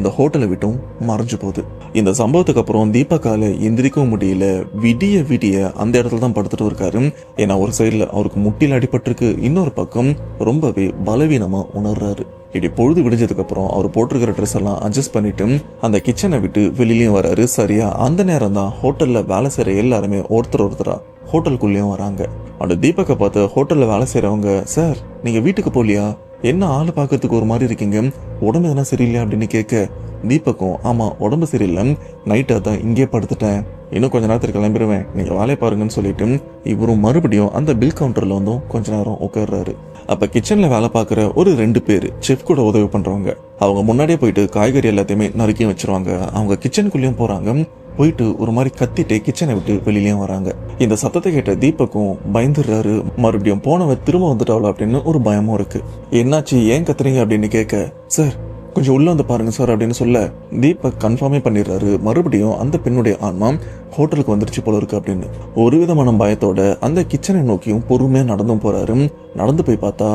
இந்த ஹோட்டலை விட்டும் மறைஞ்சு போகுது. இந்த சம்பவத்துக்கு அப்புறம் தீபக்கால எந்திரிக்கவும் முடியல. விடிய அந்த இடத்துல தான் படுத்துட்டு இருக்காரு. ஏன்னா ஒரு சைடுல அவருக்கு முட்டில அடிபட்டிருக்கு, இன்னொரு பக்கம் ரொம்பவே பலவீனமா உணர்றாரு. இப்படி பொழுது விடிஞ்சதுக்கு அப்புறம் அவர் போட்டிருக்கிற ட்ரெஸ் எல்லாம் அட்ஜஸ்ட் பண்ணிட்டு அந்த கிச்சனை விட்டு வெளியிலயும் வராரு. சரியா அந்த நேரம் தான் ஹோட்டல்ல வேலை செய்யற எல்லாருமே ஒருத்தரா ஹோட்டலுக்குள்ளேயும் வராங்க. அந்த தீபக்கை பார்த்து ஹோட்டல்ல வேலை செய்யறவங்க, சார் நீங்க வீட்டுக்கு போலியா, என்ன ஆளு பாக்கிறதுக்கு ஒரு மாதிரி இருக்கீங்க, உடம்பு எதனா சரியில்லையா அப்படின்னு கேட்க, தீபக்கும் ஆமா உடம்பு சரியில்லை, நைட்டா தான் இங்கே படுத்துட்டேன், இன்னும் கொஞ்ச நேரத்துக்கு கிளம்பிடுவேன், நீங்க வேலையை பாருங்கன்னு சொல்லிட்டு இவரும் மறுபடியும் அந்த பில் கவுண்டர்ல வந்தும் கொஞ்ச நேரம் உட்கார்றாரு. அப்ப கிச்சன்ல வேலை பார்க்குற ஒரு 2 பேர் செஃப் கூட உதவி பண்றவங்க, அவங்க முன்னாடியே போயிட்டு காய்கறி எல்லாத்தையுமே நறுக்கி வச்சிருவாங்க. அவங்க கிச்சனுக்குள்ளேயும் போறாங்க. போயிட்டு ஒரு மாதிரி கத்திட்டு கிச்சனை விட்டு வெளியிலயும் வராங்க. இந்த சத்தத்தை கேட்ட தீபக்கும் பயந்துடுறாரு. மறுபடியும் போனவ திரும்ப வந்துட்டாவளா அப்படின்னு ஒரு பயமும் இருக்கு. என்னாச்சு, ஏன் கத்துறீங்க அப்படின்னு கேட்க, சார் கொஞ்சம் உள்ள வந்து பாருங்க சார் அப்படின்னு சொல்ல தீபக் கன்ஃபார்மே பண்ணிடுறாரு. மறுபடியும் அந்த பெண்ணுடைய ஆன்மா ஹோட்டலுக்கு வந்துருச்சு போல இருக்கு அப்படின்னு ஒரு விதமான பயத்தோட அந்த கிச்சனை நோக்கியும் பொறுமையா நடந்தும் போறாரு. நடந்து போய் பார்த்தா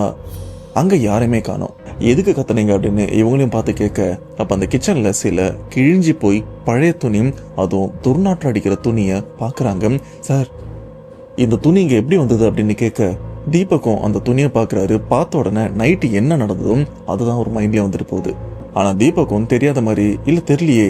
அங்க யாரையுமே காணோம். எதுக்கு கத்துனீங்க அப்படின்னு இவங்களையும் பார்த்து கேட்க, அப்ப அந்த கிச்சன்ல சில கிழிஞ்சி போய் பழைய துணி, அதுவும் துர்நாற்றம் அடிக்கிற துணிய பாக்குறாங்க. சார் இந்த துணி இங்க எப்படி வந்தது அப்படின்னு கேட்க, தீபக்கும் அந்த துணியை பாக்குறாரு. பார்த்த உடனே நைட்டு என்ன நடந்ததும் அதுதான் ஒரு மைண்ட்லயே வந்துட்டு போகுது. ஆனா தீபக்கும் தெரியாத மாதிரி, இல்ல தெரியலையே,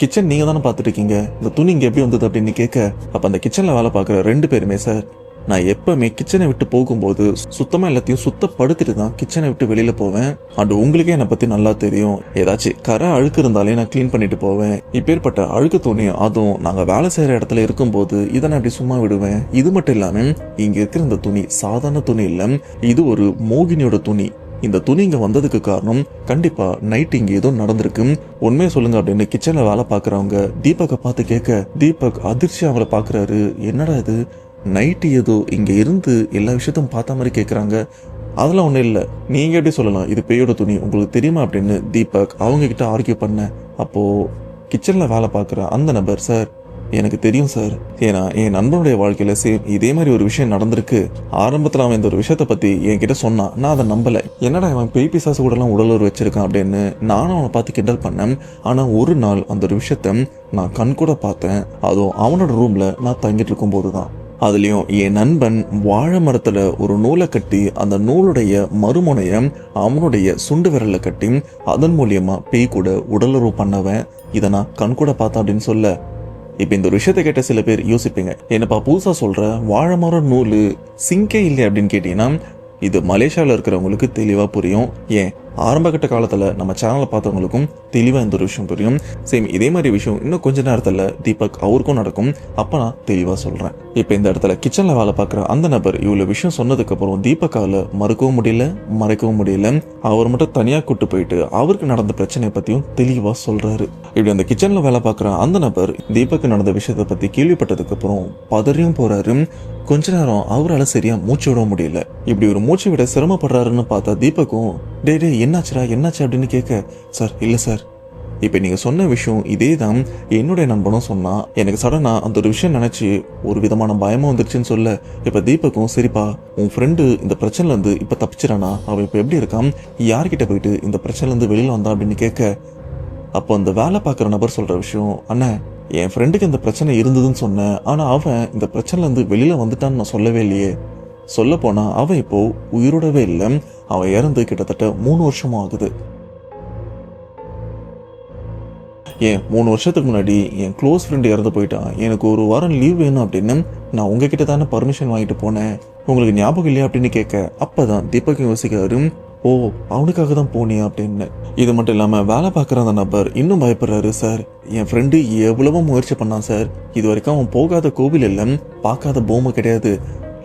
கிச்சன் நீங்க தானே பாத்துட்டு இருக்கீங்க, இந்த துணி இங்க எப்படி வந்தது அப்படின்னு கேட்க, அப்ப அந்த கிச்சன்ல வேலை பார்க்குற 2 பேருமே, சார் நான் எப்பவுமே கிச்சனை விட்டு போகும்போது சுத்தமா எல்லாத்தையும் சுத்தப்படுத்திட்டு தான் கிச்சனை விட்டு வெளியில போவேன். அண்ட் உங்களுக்கே என்னை பத்தி நல்லா தெரியும், ஏதாச்சும் கரை அழுக்கு இருந்தாலே நான் கிளீன் பண்ணிட்டு போவேன். இப்பேற்பட்ட அழுக்கு துணி, அதுவும் நாங்க வேலை செய்யற இடத்துல இருக்கும்போது இதை நான் அப்படி சும்மா விடுவேன். இது மட்டும் இல்லாம இங்க இருக்கிற இந்த துணி சாதாரண துணி இல்ல, இது ஒரு மோகினியோட துணி. இந்த துணி இங்க வந்ததுக்கு காரணம் கண்டிப்பா நைட் இங்க ஏதோ நடந்திருக்கு, உண்மையை சொல்லுங்க அப்படின்னு கிச்சன்ல வேலை பாக்குறவங்க தீபக்கை பார்த்து கேட்க, தீபக் அதிர்ச்சி அவங்கள பாக்குறாரு. என்னடா இது, நைட்டு ஏதோ இங்க இருந்து எல்லா விஷயத்தையும் பார்த்த மாதிரி கேட்குறாங்க. அதெல்லாம் ஒன்றும் இல்லை, நீங்க எப்படி சொல்லலாம் இது பேயோட துணி, உங்களுக்கு தெரியுமா அப்படின்னு தீபக் அவங்க கிட்ட ஆர்கியூ பண்ண. அப்போ கிச்சன்ல வேலை பார்க்குற அந்த நபர், சார் எனக்கு தெரியும் சார், ஏன்னா என் நண்பனுடைய வாழ்க்கையில சேம் இதே மாதிரி ஒரு விஷயம் நடந்திருக்கு. ஆரம்பத்தில் அவன் இந்த ஒரு விஷயத்த பத்தி என்கிட்ட சொன்னான், நான் அதை நம்பல, என்னடா அவன் பேய் பிசாசு கூட எல்லாம் உடலுறவு வச்சிருக்கான் அப்படின்னு நானும் அவனை பார்த்து கிண்டல் பண்ணேன். ஆனா ஒரு நாள் அந்த ஒரு விஷயத்த நான் கண் கூட பார்த்தேன். அதுவும் அவனோட ரூம்ல நான் தங்கிட்டு இருக்கும் போதுதான். அதுலயும் என் நண்பன் வாழை மரத்துல ஒரு நூலை கட்டி அந்த நூலுடைய மறுமுனைய அவனுடைய சுண்டு விரல்ல கட்டி அதன் மூலியமா பேய் கூட உடலுறவு பண்ணவன் இதை நான் கண் கூட பார்த்தேன் அப்படின்னு சொல்ல, இப்ப இந்த ஒரு விஷயத்தை கேட்ட சில பேர் யோசிப்பீங்க, என்னப்பா புதுசா சொல்ற, வாழை மரம் நூலு சிங்கே இல்லை அப்படின்னு கேட்டீங்கன்னா, இது மலேசியாவில் இருக்கிறவங்களுக்கு தெளிவா புரியும். ஏன் ஆரம்பகட்ட காலத்துல நம்ம சேனலை பார்த்தவங்களுக்கும் தெளிவா இந்த ஒரு விஷயம் புரியும். சேம் இதே மாதிரி விஷயம் இன்னும் கொஞ்ச நேரத்துல தீபக் அவருக்கும் நடக்கும். அப்ப நான் தெளிவா சொல்றேன். இப்ப இந்த இடத்துல கிச்சன்ல வேலை பார்க்குற அந்த நபர் இவ்வளவு விஷயம் சொன்னதுக்கு அப்புறம் தீபக்கால மறுக்கவும் முடியல, மறைக்கவும் முடியல. அவர் மட்டும் தனியா கூட்டு போயிட்டு அவருக்கு நடந்த பிரச்சனையை பத்தியும் தெளிவா சொல்றாரு. இப்படி அந்த கிச்சன்ல வேலை பார்க்குற அந்த நபர் தீபக்கு நடந்த விஷயத்தை பத்தி கேள்விப்பட்டதுக்கு அப்புறம் பதறியும் போறாரு. கொஞ்ச நேரம் அவரால் சரியா மூச்சு விட முடியல. இப்படி ஒரு மூச்சு விட சிரமப்படுறாருன்னு பார்த்தா தீபக்கும், டே என்னாச்சுரா என்னாச்சு அப்படின்னு கேட்க, சார் இல்ல சார், இப்ப நீங்க சொன்ன விஷயம் இதே தான் என்னுடைய நண்பனும் சொன்னா, எனக்கு சடனா அந்த ஒரு விஷயம் நினைச்சு ஒரு விதமான பயமும் வந்துருச்சுன்னு சொல்ல, இப்ப தீபக்கும், சரிப்பா உன் ஃப்ரெண்டு இந்த பிரச்சனைல இருந்து இப்ப தப்பிச்சிடானா, அவன் இப்ப எப்படி இருக்கான், யார்கிட்ட போயிட்டு இந்த பிரச்சனைல இருந்து வெளியில வந்தான் அப்படின்னு கேட்க, அப்போ அந்த வேலை பார்க்குற நபர் சொல்ற விஷயம், அண்ணா என் ஃப்ரெண்டுக்கு இந்த பிரச்சனை இருந்ததுன்னு சொன்னேன், ஆனால் அவன் இந்த பிரச்சனைலேருந்து வெளியில் வந்துட்டான்னு நான் சொல்லவே இல்லையே. சொல்லப்போனா அவன் இப்போ உயிரோடவே இல்லை. அவன் இறந்து கிட்டத்தட்ட 3 வருஷமும் ஆகுது. ஏன் 3 வருஷத்துக்கு முன்னாடி என் க்ளோஸ் ஃப்ரெண்டு இறந்து போயிட்டான், எனக்கு ஒரு வாரம் லீவ் வேணும் அப்படின்னு நான் உங்ககிட்ட தானே பர்மிஷன் வாங்கிட்டு போனேன், உங்களுக்கு ஞாபகம் இல்லையா அப்படின்னு கேட்க, அப்பதான் தீபக் யோசிக்கிறாரு, ஓ அவனுக்காக தான் போனியா அப்படின்னு. இது மட்டும் இல்லாமல் வேலை பார்க்குற அந்த நபர் இன்னும் பயப்படுறாரு. சார், என் ஃப்ரெண்டு எவ்வளவோ முயற்சி பண்ணான் சார், இது வரைக்கும் அவன் போகாத கோவில் இல்லை, பார்க்காத பொம்மை கிடையாது,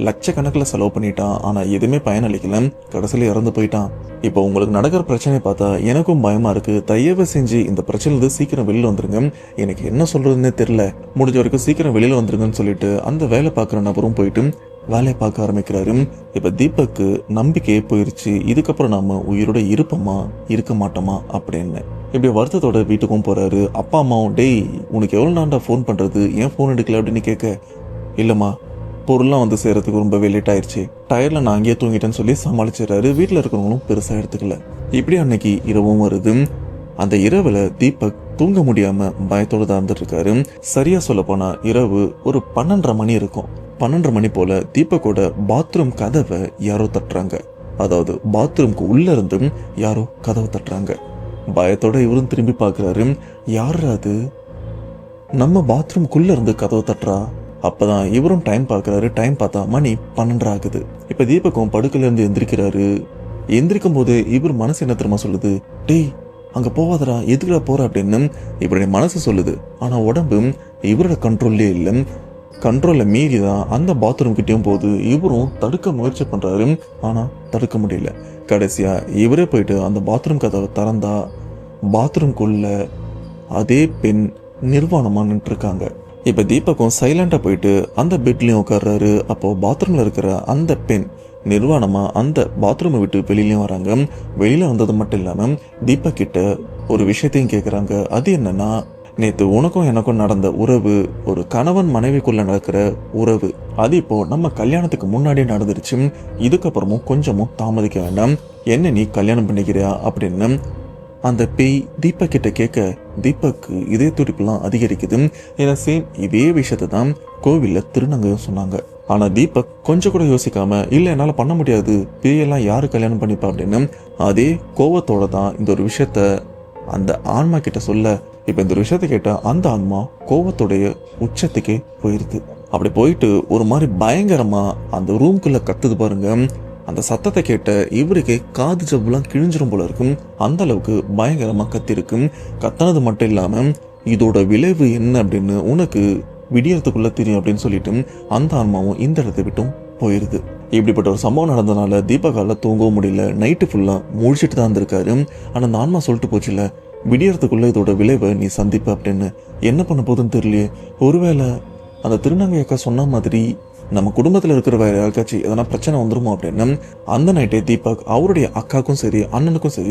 லட்சக்கணக்கில் செலவு பண்ணிட்டான், ஆனால் எதுவுமே பயனளிக்கல, கடைசியில் இறந்து போயிட்டான். இப்போ உங்களுக்கு நடக்கிற பிரச்சனையை பார்த்தா எனக்கும் பயமா இருக்கு, தயவு செஞ்சு இந்த பிரச்சனையிலிருந்து சீக்கிரம் வெளியில் வந்துருங்க, எனக்கு என்ன சொல்றதுன்னே தெரியல, முடிஞ்ச வரைக்கும் சீக்கிரம் வெளியில் வந்துருங்கன்னு சொல்லிட்டு அந்த வேலை பார்க்குற நபரும் போயிட்டு வேலையை பார்க்க ஆரம்பிக்கிறாரு. இப்போ தீபக்கு நம்பிக்கையே போயிடுச்சு, இதுக்கப்புறம் நாம உயிரோட இருப்போமா இருக்க மாட்டோமா அப்படின்னு. இப்படி வருத்தத்தோட வீட்டுக்கும் போறாரு. அப்பா அம்மாவும், டேய் உனக்கு எவ்வளோ நான்டா ஃபோன் பண்ணுறது, ஏன் ஃபோன் எடுக்கல அப்படின்னு கேட்க, இல்லைம்மா பொருள்லாம் வந்து சேர்றதுக்கு ரொம்பவே லேட் ஆயிடுச்சு, டயர்ல நான் அங்கேயே தூங்கிட்டேன்னு சொல்லி சமாளிச்சிடறாரு. வீட்டில் இருக்கிறவங்களும் பெருசாக எடுத்துக்கல. இப்படி அன்னைக்கு இரவும் வருது. அந்த இரவுல தீபக் தூங்க முடியாம பயத்தோடு தான் இருந்துட்டு இருக்காரு. சரியா சொல்ல போனா இரவு ஒரு 12:30 மணி இருக்கும். 12:30 மணி போல தீபக்கோட பாத்ரூம் கதவை யாரோ தட்டுறாங்க. அதாவது பாத்ரூம்க்கு உள்ள இருந்து யாரோ கதவை தட்டுறாங்க. பயத்தோட இவரும் திரும்பி பார்க்கறாரு. யாரு அது? நம்ம பாத்ரூம்குள்ள இருந்து கதவை தட்டுறா. அப்பதான் இவரும் டைம் பார்க்கறாரு. டைம் பார்த்தா மணி 12:30 ஆகுது. இப்ப தீபக்கும் படுக்கையில இருந்து எந்திரிக்கிறாரு. எந்திரிக்கும் போது இவர் மனசு என்ன தெரியுமா சொல்லுது, டேய் அங்க போவாதரா, எதுக்குடா போற அப்படின்னு இப்படி மனசு சொல்லுது. ஆனா உடம்பு இவரோட கண்ட்ரோல்லே இல்லை. கண்ட்ரோல்ல மீறி தான் அந்த பாத்ரூம் கிட்டேயும் போது இவரும் தடுக்க முயற்சி பண்றாரு. ஆனா தடுக்க முடியல. கடைசியா இவரே போயிட்டு அந்த பாத்ரூம் கதவை திறந்தா பாத்ரூம்குள்ள அதே பெண் நிர்வாணமா நின்று இருக்காங்க. இப்ப தீபக்கும் சைலண்டா போயிட்டு அந்த பெட்லயும் உட்கார்றாரு. அப்போ பாத்ரூம்ல இருக்கிற அந்த பெண் நிர்வாணமா அந்த பாத்ரூமை விட்டு வெளியிலயும் வராங்க. வெளியில வந்தது மட்டும் இல்லாம தீபக் கிட்ட ஒரு விஷயத்தையும் கேட்கறாங்க. அது என்னன்னா, நேத்து உனக்கும் எனக்கும் நடந்த உறவு ஒரு கணவன் மனைவிக்குள்ள நடக்கிற உறவு, அது இப்போ நம்ம கல்யாணத்துக்கு முன்னாடியே நடந்துருச்சு, இதுக்கப்புறமும் கொஞ்சமும் தாமதிக்க வேண்டாம், என்ன நீ கல்யாணம் பண்ணிக்கிறியா அப்படின்னு அந்த பேய் தீபக் கிட்ட கேட்க, தீபக்கு இதே துடிப்புலாம் அதிகரிக்குது. ஏன்னா சேம் இதே விஷயத்தை தான் கோவில்ல திருநங்கையும் சொன்னாங்க. ஆனா தீபக் கொஞ்சம் கூட யோசிக்காம, இல்ல என்னால பண்ண முடியாது, பேயெல்லாம் யாரு கல்யாணம் பண்ணிப்பா அப்படின்னு அதே கோவத்தோட தான் இந்த ஒரு விஷயத்த அந்த ஆன்மா கிட்ட சொல்ல, இப்ப இந்த ஒரு விஷயத்த கேட்ட அந்த ஆன்மா கோவத்துடைய உச்சத்துக்கே போயிருது. அப்படி போயிட்டு ஒரு மாதிரி பயங்கரமா அந்த ரூம்குள்ள கத்துது பாருங்க. அந்த சத்தத்தை கேட்ட இவருக்கு காது ஜவ்வுலாம் கிழிஞ்சிரும் போல இருக்கும், அந்த அளவுக்கு பயங்கரமா கத்திருக்கும். கத்தானது மட்டும் இல்லாம இதோட விளைவு என்ன அப்படின்னு உனக்கு விடியறதுக்குள்ள தெரியும் அப்படின்னு சொல்லிட்டு அந்த ஆன்மாவும் இந்த இடத்தை விட்டும் போயிருது. இப்படிப்பட்ட ஒரு சம்பவம் நடந்தனால தீபகால தூங்கவும் முடியல. நைட்டு ஃபுல்லா முழிச்சிட்டு தான் இருந்திருக்காரு. ஆனா அந்த ஆன்மா சொல்லிட்டு போச்சுல, விடியறதுக்குள்ள இதோட விளைவை நீ சந்திப்ப அப்படின்னு. என்ன பண்ண போதுன்னு தெரியலையே. ஒருவேளை அந்த திருநங்கை அக்கா சொன்ன மாதிரி நம்ம குடும்பத்தில் இருக்கிற வேற யாருக்காச்சும் எதனா பிரச்சனை வந்துருமோ அப்படின்னு அந்த நைட்டே தீபக் அவருடைய அக்காவுக்கும் சரி அண்ணனுக்கும் சரி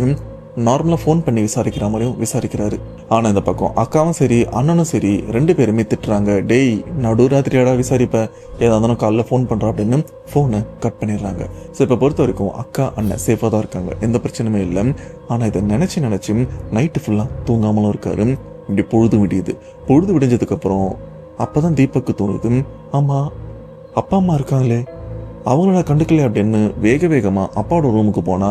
நார்மலா ஃபோன் பண்ணி விசாரிக்கிற மாதிரியும் விசாரிக்கிறாரு. ஆனா இந்த பக்கம் அக்காவும் சரி அண்ணனும் சரி 2 பேருமே திட்டுறாங்க. டேய் நடுராத்திரியாடா விசாரிப்ப, ஏதா இருந்தாலும் காலைல ஃபோன் பண்றா அப்படின்னு ஃபோனை கட் பண்ணிடுறாங்க. ஸோ இப்போ பொறுத்த வரைக்கும் அக்கா அண்ணன் சேஃபாக தான் இருக்காங்க, எந்த பிரச்சனையுமே இல்லை. ஆனா இதை நினைச்சு நைட்டு ஃபுல்லா தூங்காமலும் இருக்காரு. இப்படி பொழுது விடியுது. பொழுது விடிஞ்சதுக்கு அப்புறம் அப்பதான் தீபக்கு தோணுது, ஆமா அப்பா அம்மா இருக்காங்களே அவங்கள கண்டுக்கல அப்படின்னு வேக வேகமா அப்பாவோட ரூமுக்கு போனா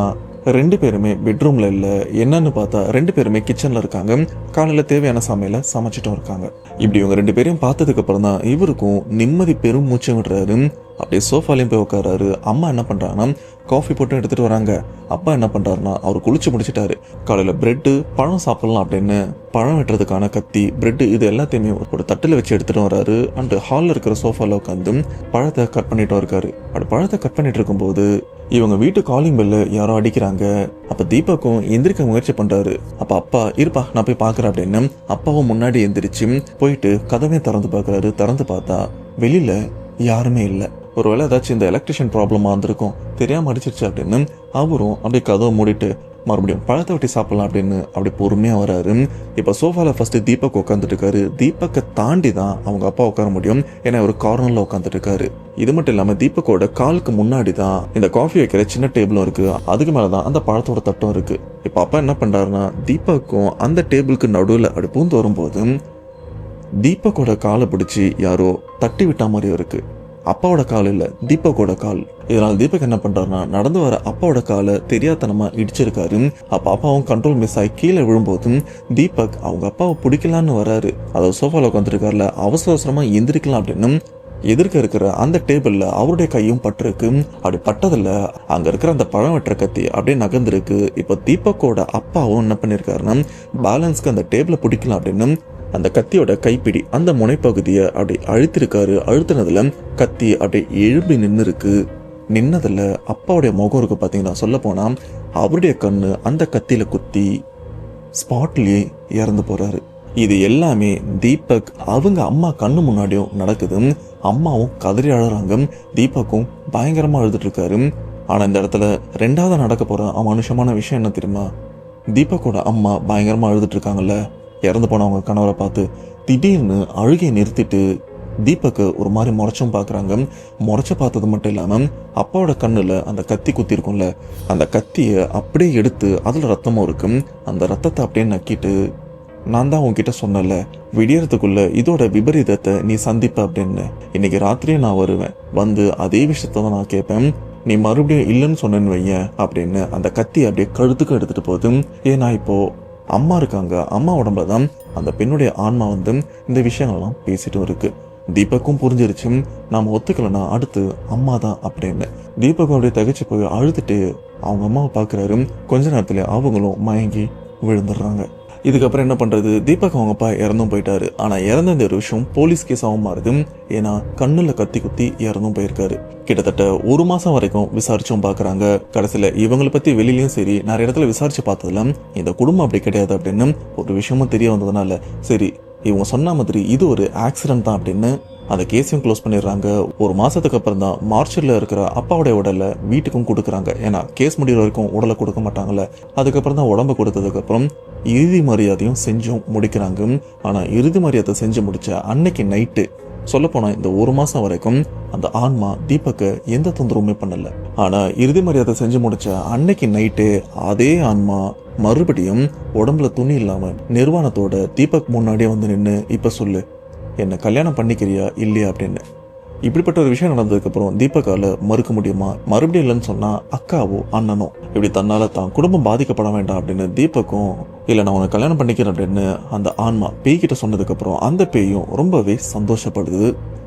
2 பேருமே பெட்ரூம்ல இல்ல. என்னன்னு பார்த்தா 2 பேருமே கிச்சன்ல இருக்காங்க. காலையில தேவையான சமையல சமைச்சிட்டும் இருக்காங்க. இப்படி இவங்க 2 பேரையும் பார்த்ததுக்கு அப்புறம் தான் இவருக்கும் நிம்மதி பெரும் மூச்சு விடுறாரு. அப்படியே சோஃபாலையும் போய் உட்காராரு. அம்மா என்ன பண்றாங்கன்னா காஃபி போட்டு எடுத்துட்டு வராங்க. அப்பா என்ன பண்றாருன்னா அவர் குளிச்சு முடிச்சிட்டாரு. காலையில பிரெட்டு பழம் சாப்பிடலாம் அப்படின்னு பழம் வெட்டுறதுக்கான கத்தி பிரெட் இது எல்லாத்தையுமே ஒரு தட்டுல வச்சு எடுத்துட்டு வராரு. அண்ட் ஹால்ல இருக்கிற சோஃபால உட்காந்து பழத்தை கட் பண்ணிட்டு இருக்காரு. அப்படி பழத்தை கட் பண்ணிட்டு இருக்கும்போது இவங்க வீட்டு காலிங் பெல்ல யாரோ அடிக்கிறாங்க. அப்ப தீபக்கும் எந்திரிக்க முயற்சி பண்றாரு. அப்ப அப்பா இருப்பா நான் போய் பாக்குறேன் அப்படின்னு அப்பாவும் முன்னாடி எந்திரிச்சு போயிட்டு கதவே திறந்து பாக்குறாரு. திறந்து பார்த்தா வெளியில யாருமே இல்லை. ஒருவேளை ஏதாச்சும் இந்த எலக்ட்ரிஷியன் ப்ராப்ளமா இருந்திருக்கும், தெரியாம அடிச்சிருச்சு அப்படின்னு அவரும் அப்படியே கதவை மூடிட்டு மறுபடியும் பழத்தை வெட்டி சாப்பிடலாம் அப்படின்னு அப்படி பொறுமையா வராரு. இப்ப சோஃபால ஃபர்ஸ்ட் தீபக் உட்காந்துட்டு இருக்காரு. தீபக்கை தாண்டி தான் அவங்க அப்பா உட்கார முடியும், ஏன்னா ஒரு கார்னர்ல உட்காந்துட்டு இருக்காரு. இது மட்டும் இல்லாம தீபக்கோட காலுக்கு முன்னாடி தான் இந்த காஃபி வைக்கிற சின்ன டேபிளும் இருக்கு. அதுக்கு மேலதான் அந்த பழத்தோட தட்டும் இருக்கு. இப்ப அப்பா என்ன பண்றாருன்னா தீபக்கும் அந்த டேபிளுக்கு நடுவில் அப்படி பூந்து வரும்போது தீபக்கோட காலை பிடிச்சி யாரோ தட்டி விட்டா மாதிரியும் இருக்கு. அப்பாவோட கால் இல்ல, தீபக்கோட கால். இதனால தீபக் என்ன பண்றாருன்னா நடந்து வர அப்பாவோட காலை தெரியாதனமா இடிச்சிருக்காரு. அப்ப அப்பாவும் கண்ட்ரோல் மிஸ் ஆகி கீழே விழும்போதும் தீபக் அவங்க அப்பாவை பிடிக்கலான்னு வராரு. அதாவது சோஃபால உட்காந்துருக்காருல, அவசர அவசரமா எந்திரிக்கலாம் அப்படின்னு எதிர்க்க இருக்கிற அந்த டேபிள்ல அவருடைய கையும் பட்டிருக்கு. அப்படி பட்டதுல அங்க இருக்கிற அந்த பழம் வெட்டுற கத்தி அப்படியே நகர்ந்துருக்கு. இப்ப தீபக்கோட அப்பாவும் என்ன பண்ணிருக்காருன்னா பேலன்ஸ்க்கு அந்த டேபிள பிடிக்கலாம் அப்படின்னு அந்த கத்தியோட கைப்பிடி அந்த முனைப்பகுதியை அப்படி அழுத்திருக்காரு. அழுத்தினதுல கத்தி அப்படியே எழும்பி நின்னுருக்கு. நின்னதுல அப்பாவுடைய முகம் இருக்கு பாத்தீங்கன்னா, சொல்ல போனா அவருடைய கண்ணு அந்த கத்தியில குத்தி ஸ்பாட்லயே இறந்து போறாரு. இது எல்லாமே தீபக் அவங்க அம்மா கண்ணு முன்னாடியும் நடக்குது. அம்மாவும் கதறி அழறாங்க, தீபக்கும் பயங்கரமா அழுதுட்டு இருக்காரு. ஆனா இந்த இடத்துல ரெண்டாவது நடக்க போற அமானுஷமான விஷயம் என்ன தெரியுமா? தீபக்கோட அம்மா பயங்கரமா அழுதுட்டு இருக்காங்கல்ல, இறந்து போனவங்க கணவரை பார்த்து திடீர்னு அழுகையை நிறுத்திட்டு தீபக்கு ஒரு மாதிரி முறைச்சும் பார்க்குறாங்க. முறைச்ச பார்த்தது மட்டும் இல்லாமல் அப்பாவோட கண்ணில் அந்த கத்தி குத்தி இருக்கும்ல, அந்த கத்தியை அப்படியே எடுத்து அதில் ரத்தமும் இருக்கு. அந்த ரத்தத்தை அப்படியே நக்கிட்டு, நான் தான் உன்கிட்ட சொன்னல விடியறதுக்குள்ள இதோட விபரீதத்தை நீ சந்திப்ப அப்படின்னு, இன்னைக்கு ராத்திரியே நான் வருவேன், வந்து அதே விஷயத்த தான் நான் கேட்பேன், நீ மறுபடியும் இல்லைன்னு சொன்னேன்னு வையன் அப்படின்னு அந்த கத்தி அப்படியே கழுத்துக்கு எடுத்துட்டு போகுது. ஏன்னா இப்போ அம்மா இருக்காங்க, அம்மா உடம்புல தான் அந்த பெண்ணுடைய ஆன்மா வந்து இந்த விஷயங்கள்லாம் பேசிட்டும் இருக்கு. தீபக்கும் புரிஞ்சிருச்சு, நாம ஒத்துக்கலன்னா அடுத்து அம்மா தான் அப்படின்னு. தீபக்கும் அப்படியே தகச்சு போய் அழுதுட்டு அவங்க அம்மாவை பார்க்குறாரு. கொஞ்ச நேரத்துல அவங்களும் மயங்கி விழுந்துடுறாங்க. இதுக்கப்புறம் என்ன பண்றது, தீபக் அவங்க அப்பா இறந்தும் போயிட்டாரு. ஆனா இறந்த இந்த ஒரு விஷயம் போலீஸ் கேஸாகவும் மாறுது. ஏன்னா கண்ணுல கத்தி குத்தி இறந்தும் போயிருக்காரு. கிட்டத்தட்ட 1 மாசம் வரைக்கும் விசாரிச்சும் பாக்குறாங்க. கடைசியில இவங்களை பத்தி வெளியிலயும் சரி நிறைய இடத்துல விசாரிச்சு பார்த்ததுல இந்த குடும்பம் அப்படி கிடையாது அப்படின்னு ஒரு விஷயமும் தெரிய வந்ததுனால சரி இவங்க சொன்ன மாதிரி இது ஒரு ஆக்சிடென்ட் தான் அப்படின்னு அந்த கேஸையும் க்ளோஸ் பண்ணிடுறாங்க. 1 மாசத்துக்கு அப்புறம் தான் மார்ச்சரில் இருக்கிற அப்பாவுடைய உடலை வீட்டுக்கும் கொடுக்குறாங்க. ஏன்னா கேஸ் முடிகிற வரைக்கும் உடலை கொடுக்க மாட்டாங்கல்ல. அதுக்கப்புறம் தான் உடம்பு கொடுத்ததுக்கப்புறம் இறுதி மரியாதையும் செஞ்சும் முடிக்கிறாங்க. ஆனால் இறுதி மரியாதை செஞ்சு முடிச்ச அன்னைக்கு நைட்டு, சொல்லப்போனால் இந்த 1 மாசம் வரைக்கும் அந்த ஆன்மா தீபக்கை எந்த தொந்தரவுமே பண்ணல. ஆனால் இறுதி மரியாதை செஞ்சு முடிச்ச அன்னைக்கு நைட்டு அதே ஆன்மா மறுபடியும் உடம்புல துணி இல்லாமல் நிர்வாணத்தோட தீபக் முன்னாடியே வந்து நின்று, இப்போ சொல்லு, என்னை கல்யாணம் பண்ணிக்கிறியா இல்லையா அப்படின்னு. இப்படிப்பட்ட ஒரு விஷயம் நடந்ததுக்கப்புறம் தீபக்கால மறுக்க முடியுமா? மறுபடியும் இல்லைன்னு சொன்னா அக்காவோ அண்ணனோ இப்படி தன்னால தான் குடும்பம் பாதிக்கப்பட வேண்டாம் அப்படின்னு தீபக்கும் இல்லை நான் உன்னை கல்யாணம் பண்ணிக்கிறேன் அப்படின்னு அந்த ஆன்மா பேய்கிட்ட சொன்னதுக்கப்புறம் அந்த பேயும் ரொம்பவே சந்தோஷப்படுது.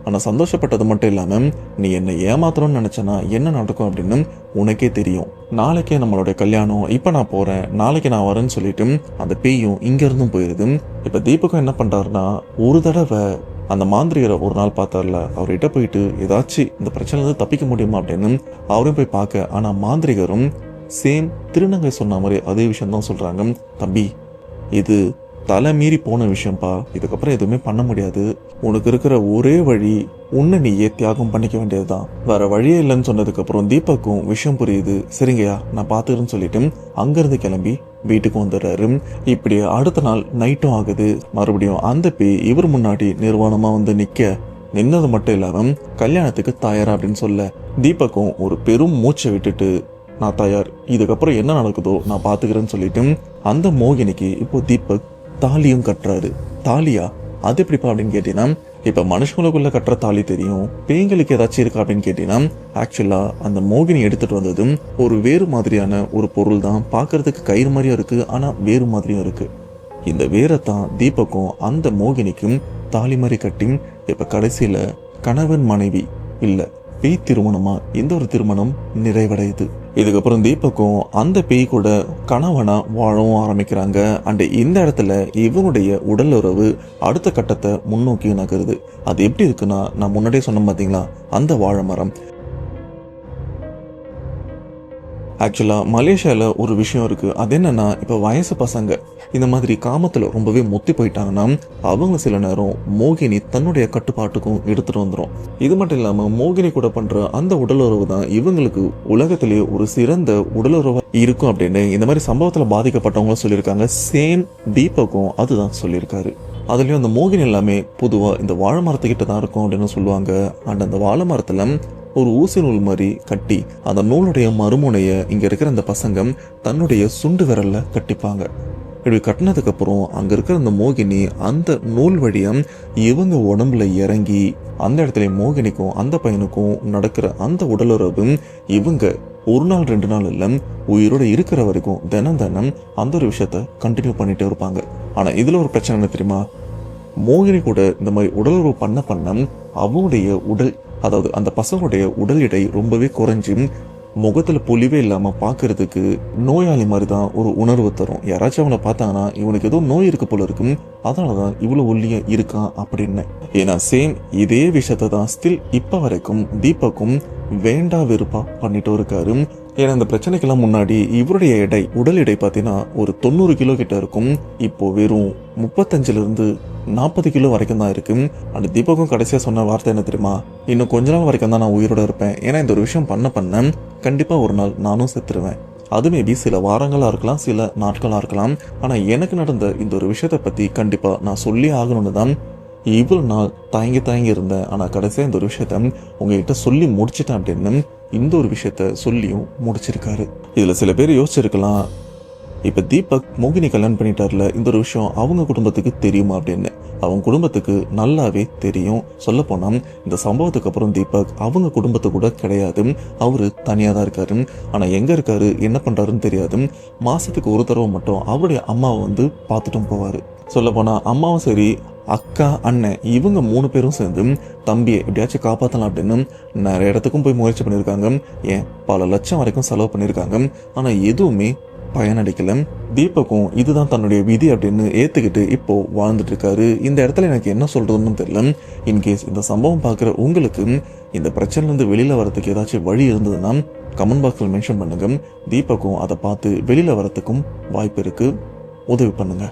ஆனால் சந்தோஷப்பட்டது மட்டும் இல்லாமல் நீ என்னை ஏமாத்தணும்னு நினச்சேன்னா என்ன நடக்கும் அப்படின்னு உனக்கே தெரியும். நாளைக்கே நம்மளுடைய கல்யாணம், இப்போ நான் போகிறேன், நாளைக்கு நான் வரேன்னு சொல்லிட்டு அந்த பேயும் இங்கேருந்தும் போயிடுது. இப்போ தீபகம் என்ன பண்ணுறாருன்னா ஒரு தடவை அந்த மாந்திரிகரை ஒரு நாள் பார்த்தார்ல, அவர்கிட்ட போயிட்டு ஏதாச்சும் இந்த பிரச்சனைலேருந்து தப்பிக்க முடியுமா அப்படின்னு அவரையும் போய் பார்க்க. ஆனால் மாந்திரிகரும் சேம் திருநங்கை சொன்ன மாதிரி அதே விஷயம் தான் சொல்கிறாங்க, தம்பி இது தலை மீறி போன விஷயம்ப்பா, இதுக்கப்புறம் எதுவுமே பண்ண முடியாது, உனக்கு இருக்கிற ஒரே வழி உன்னை நீயே தியாகம் பண்ணிக்க வேண்டியதுதான், வேற வழியே இல்லைன்னு சொன்னதுக்கப்புறம் தீபக்கும் விஷயம் புரியுது. சரிங்கய்யா நான் பார்த்துக்கிறேன்னு சொல்லிட்டு அங்கிருந்து கிளம்பி வீட்டுக்கு வந்துடுறாரு. இப்படி அடுத்த நாள் நைட்டும் ஆகுது. மறுபடியும் அந்த பேய் இவர் முன்னாடி நிர்வாணமா வந்து நின்னது மட்டும் இல்லாம கல்யாணத்துக்கு தயாரா அப்படின்னு சொல்ல தீபக்கும் ஒரு பெரும் மூச்சை விட்டுட்டு நான் தயார், இதுக்கப்புறம் என்ன நடக்குதோ நான் பாத்துக்கிறேன்னு சொல்லிட்டு அந்த மோகினிக்கு இப்போ தீபக் தாலியும் கட்டுறாரு. தாலியா? அது எப்படிப்பா அப்படின்னு கேட்டீங்கன்னா, இப்ப மனுஷங்களுக்குள்ள கட்டுற தாலி தெரியும், பேய்களுக்கு ஏதாச்சும் இருக்கா அப்படின்னு கேட்டீங்கன்னா ஆக்சுவலா அந்த மோகினி எடுத்துட்டு வந்ததும் ஒரு வேறு மாதிரியான ஒரு பொருள் தான். பார்க்கறதுக்கு கயிறு மாதிரியும் இருக்கு, ஆனா வேறு மாதிரியும் இருக்கு. இந்த வேரைத்தான் தீபக்கும் அந்த மோகினிக்கும் தாலி மாதிரி கட்டி இப்ப கடைசியில கணவன் மனைவி இல்ல பேய் திருமணமா இந்த ஒரு திருமணம் நிறைவடையுது. இதுக்கப்புறம் தீபக்கும் அந்த பேய் கூட கணவனா வாழவும் ஆரம்பிக்கிறாங்க. அண்ட் இந்த இடத்துல இவனுடைய உடல் உறவு அடுத்த கட்டத்தை முன்னோக்கி நகருது. அது எப்படி இருக்குன்னா, நான் முன்னாடியே சொன்ன பார்த்தீங்களா அந்த வாழை மரம். ஆக்சுவலாக மலேசியாவில் ஒரு விஷயம் இருக்குது. அது என்னென்னா, இப்போ வயசு பசங்க இந்த மாதிரி காமத்தில் ரொம்பவே முத்தி போயிட்டாங்கன்னா அவங்க சில நேரம் மோகினி தன்னுடைய கட்டுப்பாட்டுக்கும் எடுத்துகிட்டு வந்துடும். இது மட்டும் இல்லாமல் மோகினி கூட பண்ணுற அந்த உடலுறவு தான் இவங்களுக்கு உலகத்திலேயே ஒரு சிறந்த உடலுறவு இருக்கும் அப்படின்னு இந்த மாதிரி சம்பவத்தில் பாதிக்கப்பட்டவங்களும் சொல்லியிருக்காங்க. சேம் தீபக்கும் அதுதான் சொல்லியிருக்காரு. அதுலேயும் அந்த மோகினி எல்லாமே பொதுவாக இந்த வாழை மரத்துக்கிட்ட தான் இருக்கும் அப்படின்னு சொல்லுவாங்க. அண்ட் அந்த வாழை மரத்தில் ஒரு ஊசி நூல் மாதிரி கட்டி அந்த நூலுடைய மறுமுனையை இங்கே இருக்கிற அந்த பசங்க தன்னுடைய சுண்டு விரல்ல கட்டிப்பாங்க. இப்படி கட்டினதுக்கப்புறம் அங்கே இருக்கிற அந்த மோகினி அந்த நூல் வழியாக இவங்க உடம்புல இறங்கி அந்த இடத்துல மோகினிக்கும் அந்த பையனுக்கும் நடக்கிற அந்த உடலுறவு இவங்க ஒரு நாள் 2 நாள் இல்லை, உயிரோட இருக்கிற வரைக்கும் தினம் தினம் அந்த ஒரு விஷயத்த கண்டினியூ பண்ணிட்டே இருப்பாங்க. ஆனால் இதில் ஒரு பிரச்சனை என்ன தெரியுமா? மோகினி கூட இந்த மாதிரி உடலுறவு பண்ண அவங்களுடைய உடல், அதாவது அந்த பசங்களுடைய உடல் எடை ரொம்பவே குறைஞ்சி முகத்துல பொலிவே இல்லாம பாக்குறதுக்கு நோயாளி மாதிரி தான் ஒரு உணர்வு தரும். யாராச்சும் அவனை பார்த்தாங்கன்னா இவனுக்கு ஏதோ நோய் இருக்கு போல இருக்கும், அதனாலதான் இவ்வளவு ஒல்லியா இருக்கான் அப்படின்னு. ஏன்னா சேம் இதே விஷயத்த தான் ஸ்டில் இப்ப வரைக்கும் தீபக்கும் வேண்டா வெறுப்பா பண்ணிட்டு இருக்காரு. ஏன்னா இந்த பிரச்சனைக்கெல்லாம் முன்னாடி இவருடைய எடை, உடல் எடை பார்த்தீங்கன்னா ஒரு 90 கிலோ கிட்ட இருக்கும். இப்போ வெறும் 35 40 கிலோ வரைக்கும் தான் இருக்கு. அந்த தீபக்கும் கடைசியா சொன்ன வார்த்தை என்ன தெரியுமா? இன்னும் கொஞ்ச நாள் வரைக்கும் தான் நான் உயிரோட இருப்பேன். ஏன்னா இந்த ஒரு விஷயம் பண்ண கண்டிப்பா ஒரு நாள் நானும் செத்துருவேன். அது மேபி சில வாரங்களா இருக்கலாம், சில நாட்களா இருக்கலாம். ஆனா எனக்கு நடந்த இந்த ஒரு விஷயத்த பத்தி கண்டிப்பா நான் சொல்லி ஆகணும்னு தான் இவ்வளவு நாள் தயங்கி இருந்தேன். ஆனா கடைசியா இந்த ஒரு விஷயத்த உங்ககிட்ட சொல்லி முடிச்சிட்டேன் அப்படின்னு இந்த ஒரு விஷயத்த சொல்லியும் முடிச்சிருக்காரு. இதுல சில பேர் யோசிச்சிருக்கலாம், இப்ப தீபக் மோகினி கல்யாணம் பண்ணிட்டார்ல, இந்த ஒரு விஷயம் அவங்க குடும்பத்துக்கு தெரியுமா அப்படின்னு. அவங்க குடும்பத்துக்கு நல்லாவே தெரியும். சொல்ல போனா இந்த சம்பவத்துக்கு அப்புறம் தீபக் அவங்க குடும்பத்து கூட கிடையாது, அவரு தனியா தான் இருக்காரு. ஆனா எங்க இருக்காரு, என்ன பண்றாருன்னு தெரியாது. மாசத்துக்கு ஒரு தடவை மட்டும் அவருடைய அம்மாவை வந்து பார்த்துட்டும் போவாரு. சொல்ல போனா அம்மாவும் சரி, அக்கா, அண்ணன் இவங்க 3 பேரும் சேர்ந்து தம்பியை எப்படியாச்சும் காப்பாற்றலாம் அப்படின்னு நிறைய இடத்துக்கும் போய் முயற்சி பண்ணியிருக்காங்க. ஏன் பல லட்சம் வரைக்கும் செலவு பண்ணியிருக்காங்க. ஆனா எதுவுமே பயனளிக்கல. தீபக்கும் இதுதான் தன்னுடைய விதி அப்படின்னு ஏத்துக்கிட்டு இப்போ வாழ்ந்துட்டு இருக்காரு. இந்த இடத்துல எனக்கு என்ன சொல்றதுன்னு தெரியல. இன்கேஸ் இந்த சம்பவம் பார்க்குற உங்களுக்கு இந்த பிரச்சனைலேருந்து வெளியில வரதுக்கு ஏதாச்சும் வழி இருந்ததுன்னா கமெண்ட் பாக்ஸில் மென்ஷன் பண்ணுங்க. தீபக்கும் அதை பார்த்து வெளியில வரத்துக்கும் வாய்ப்பு இருக்கு. உதவி பண்ணுங்க.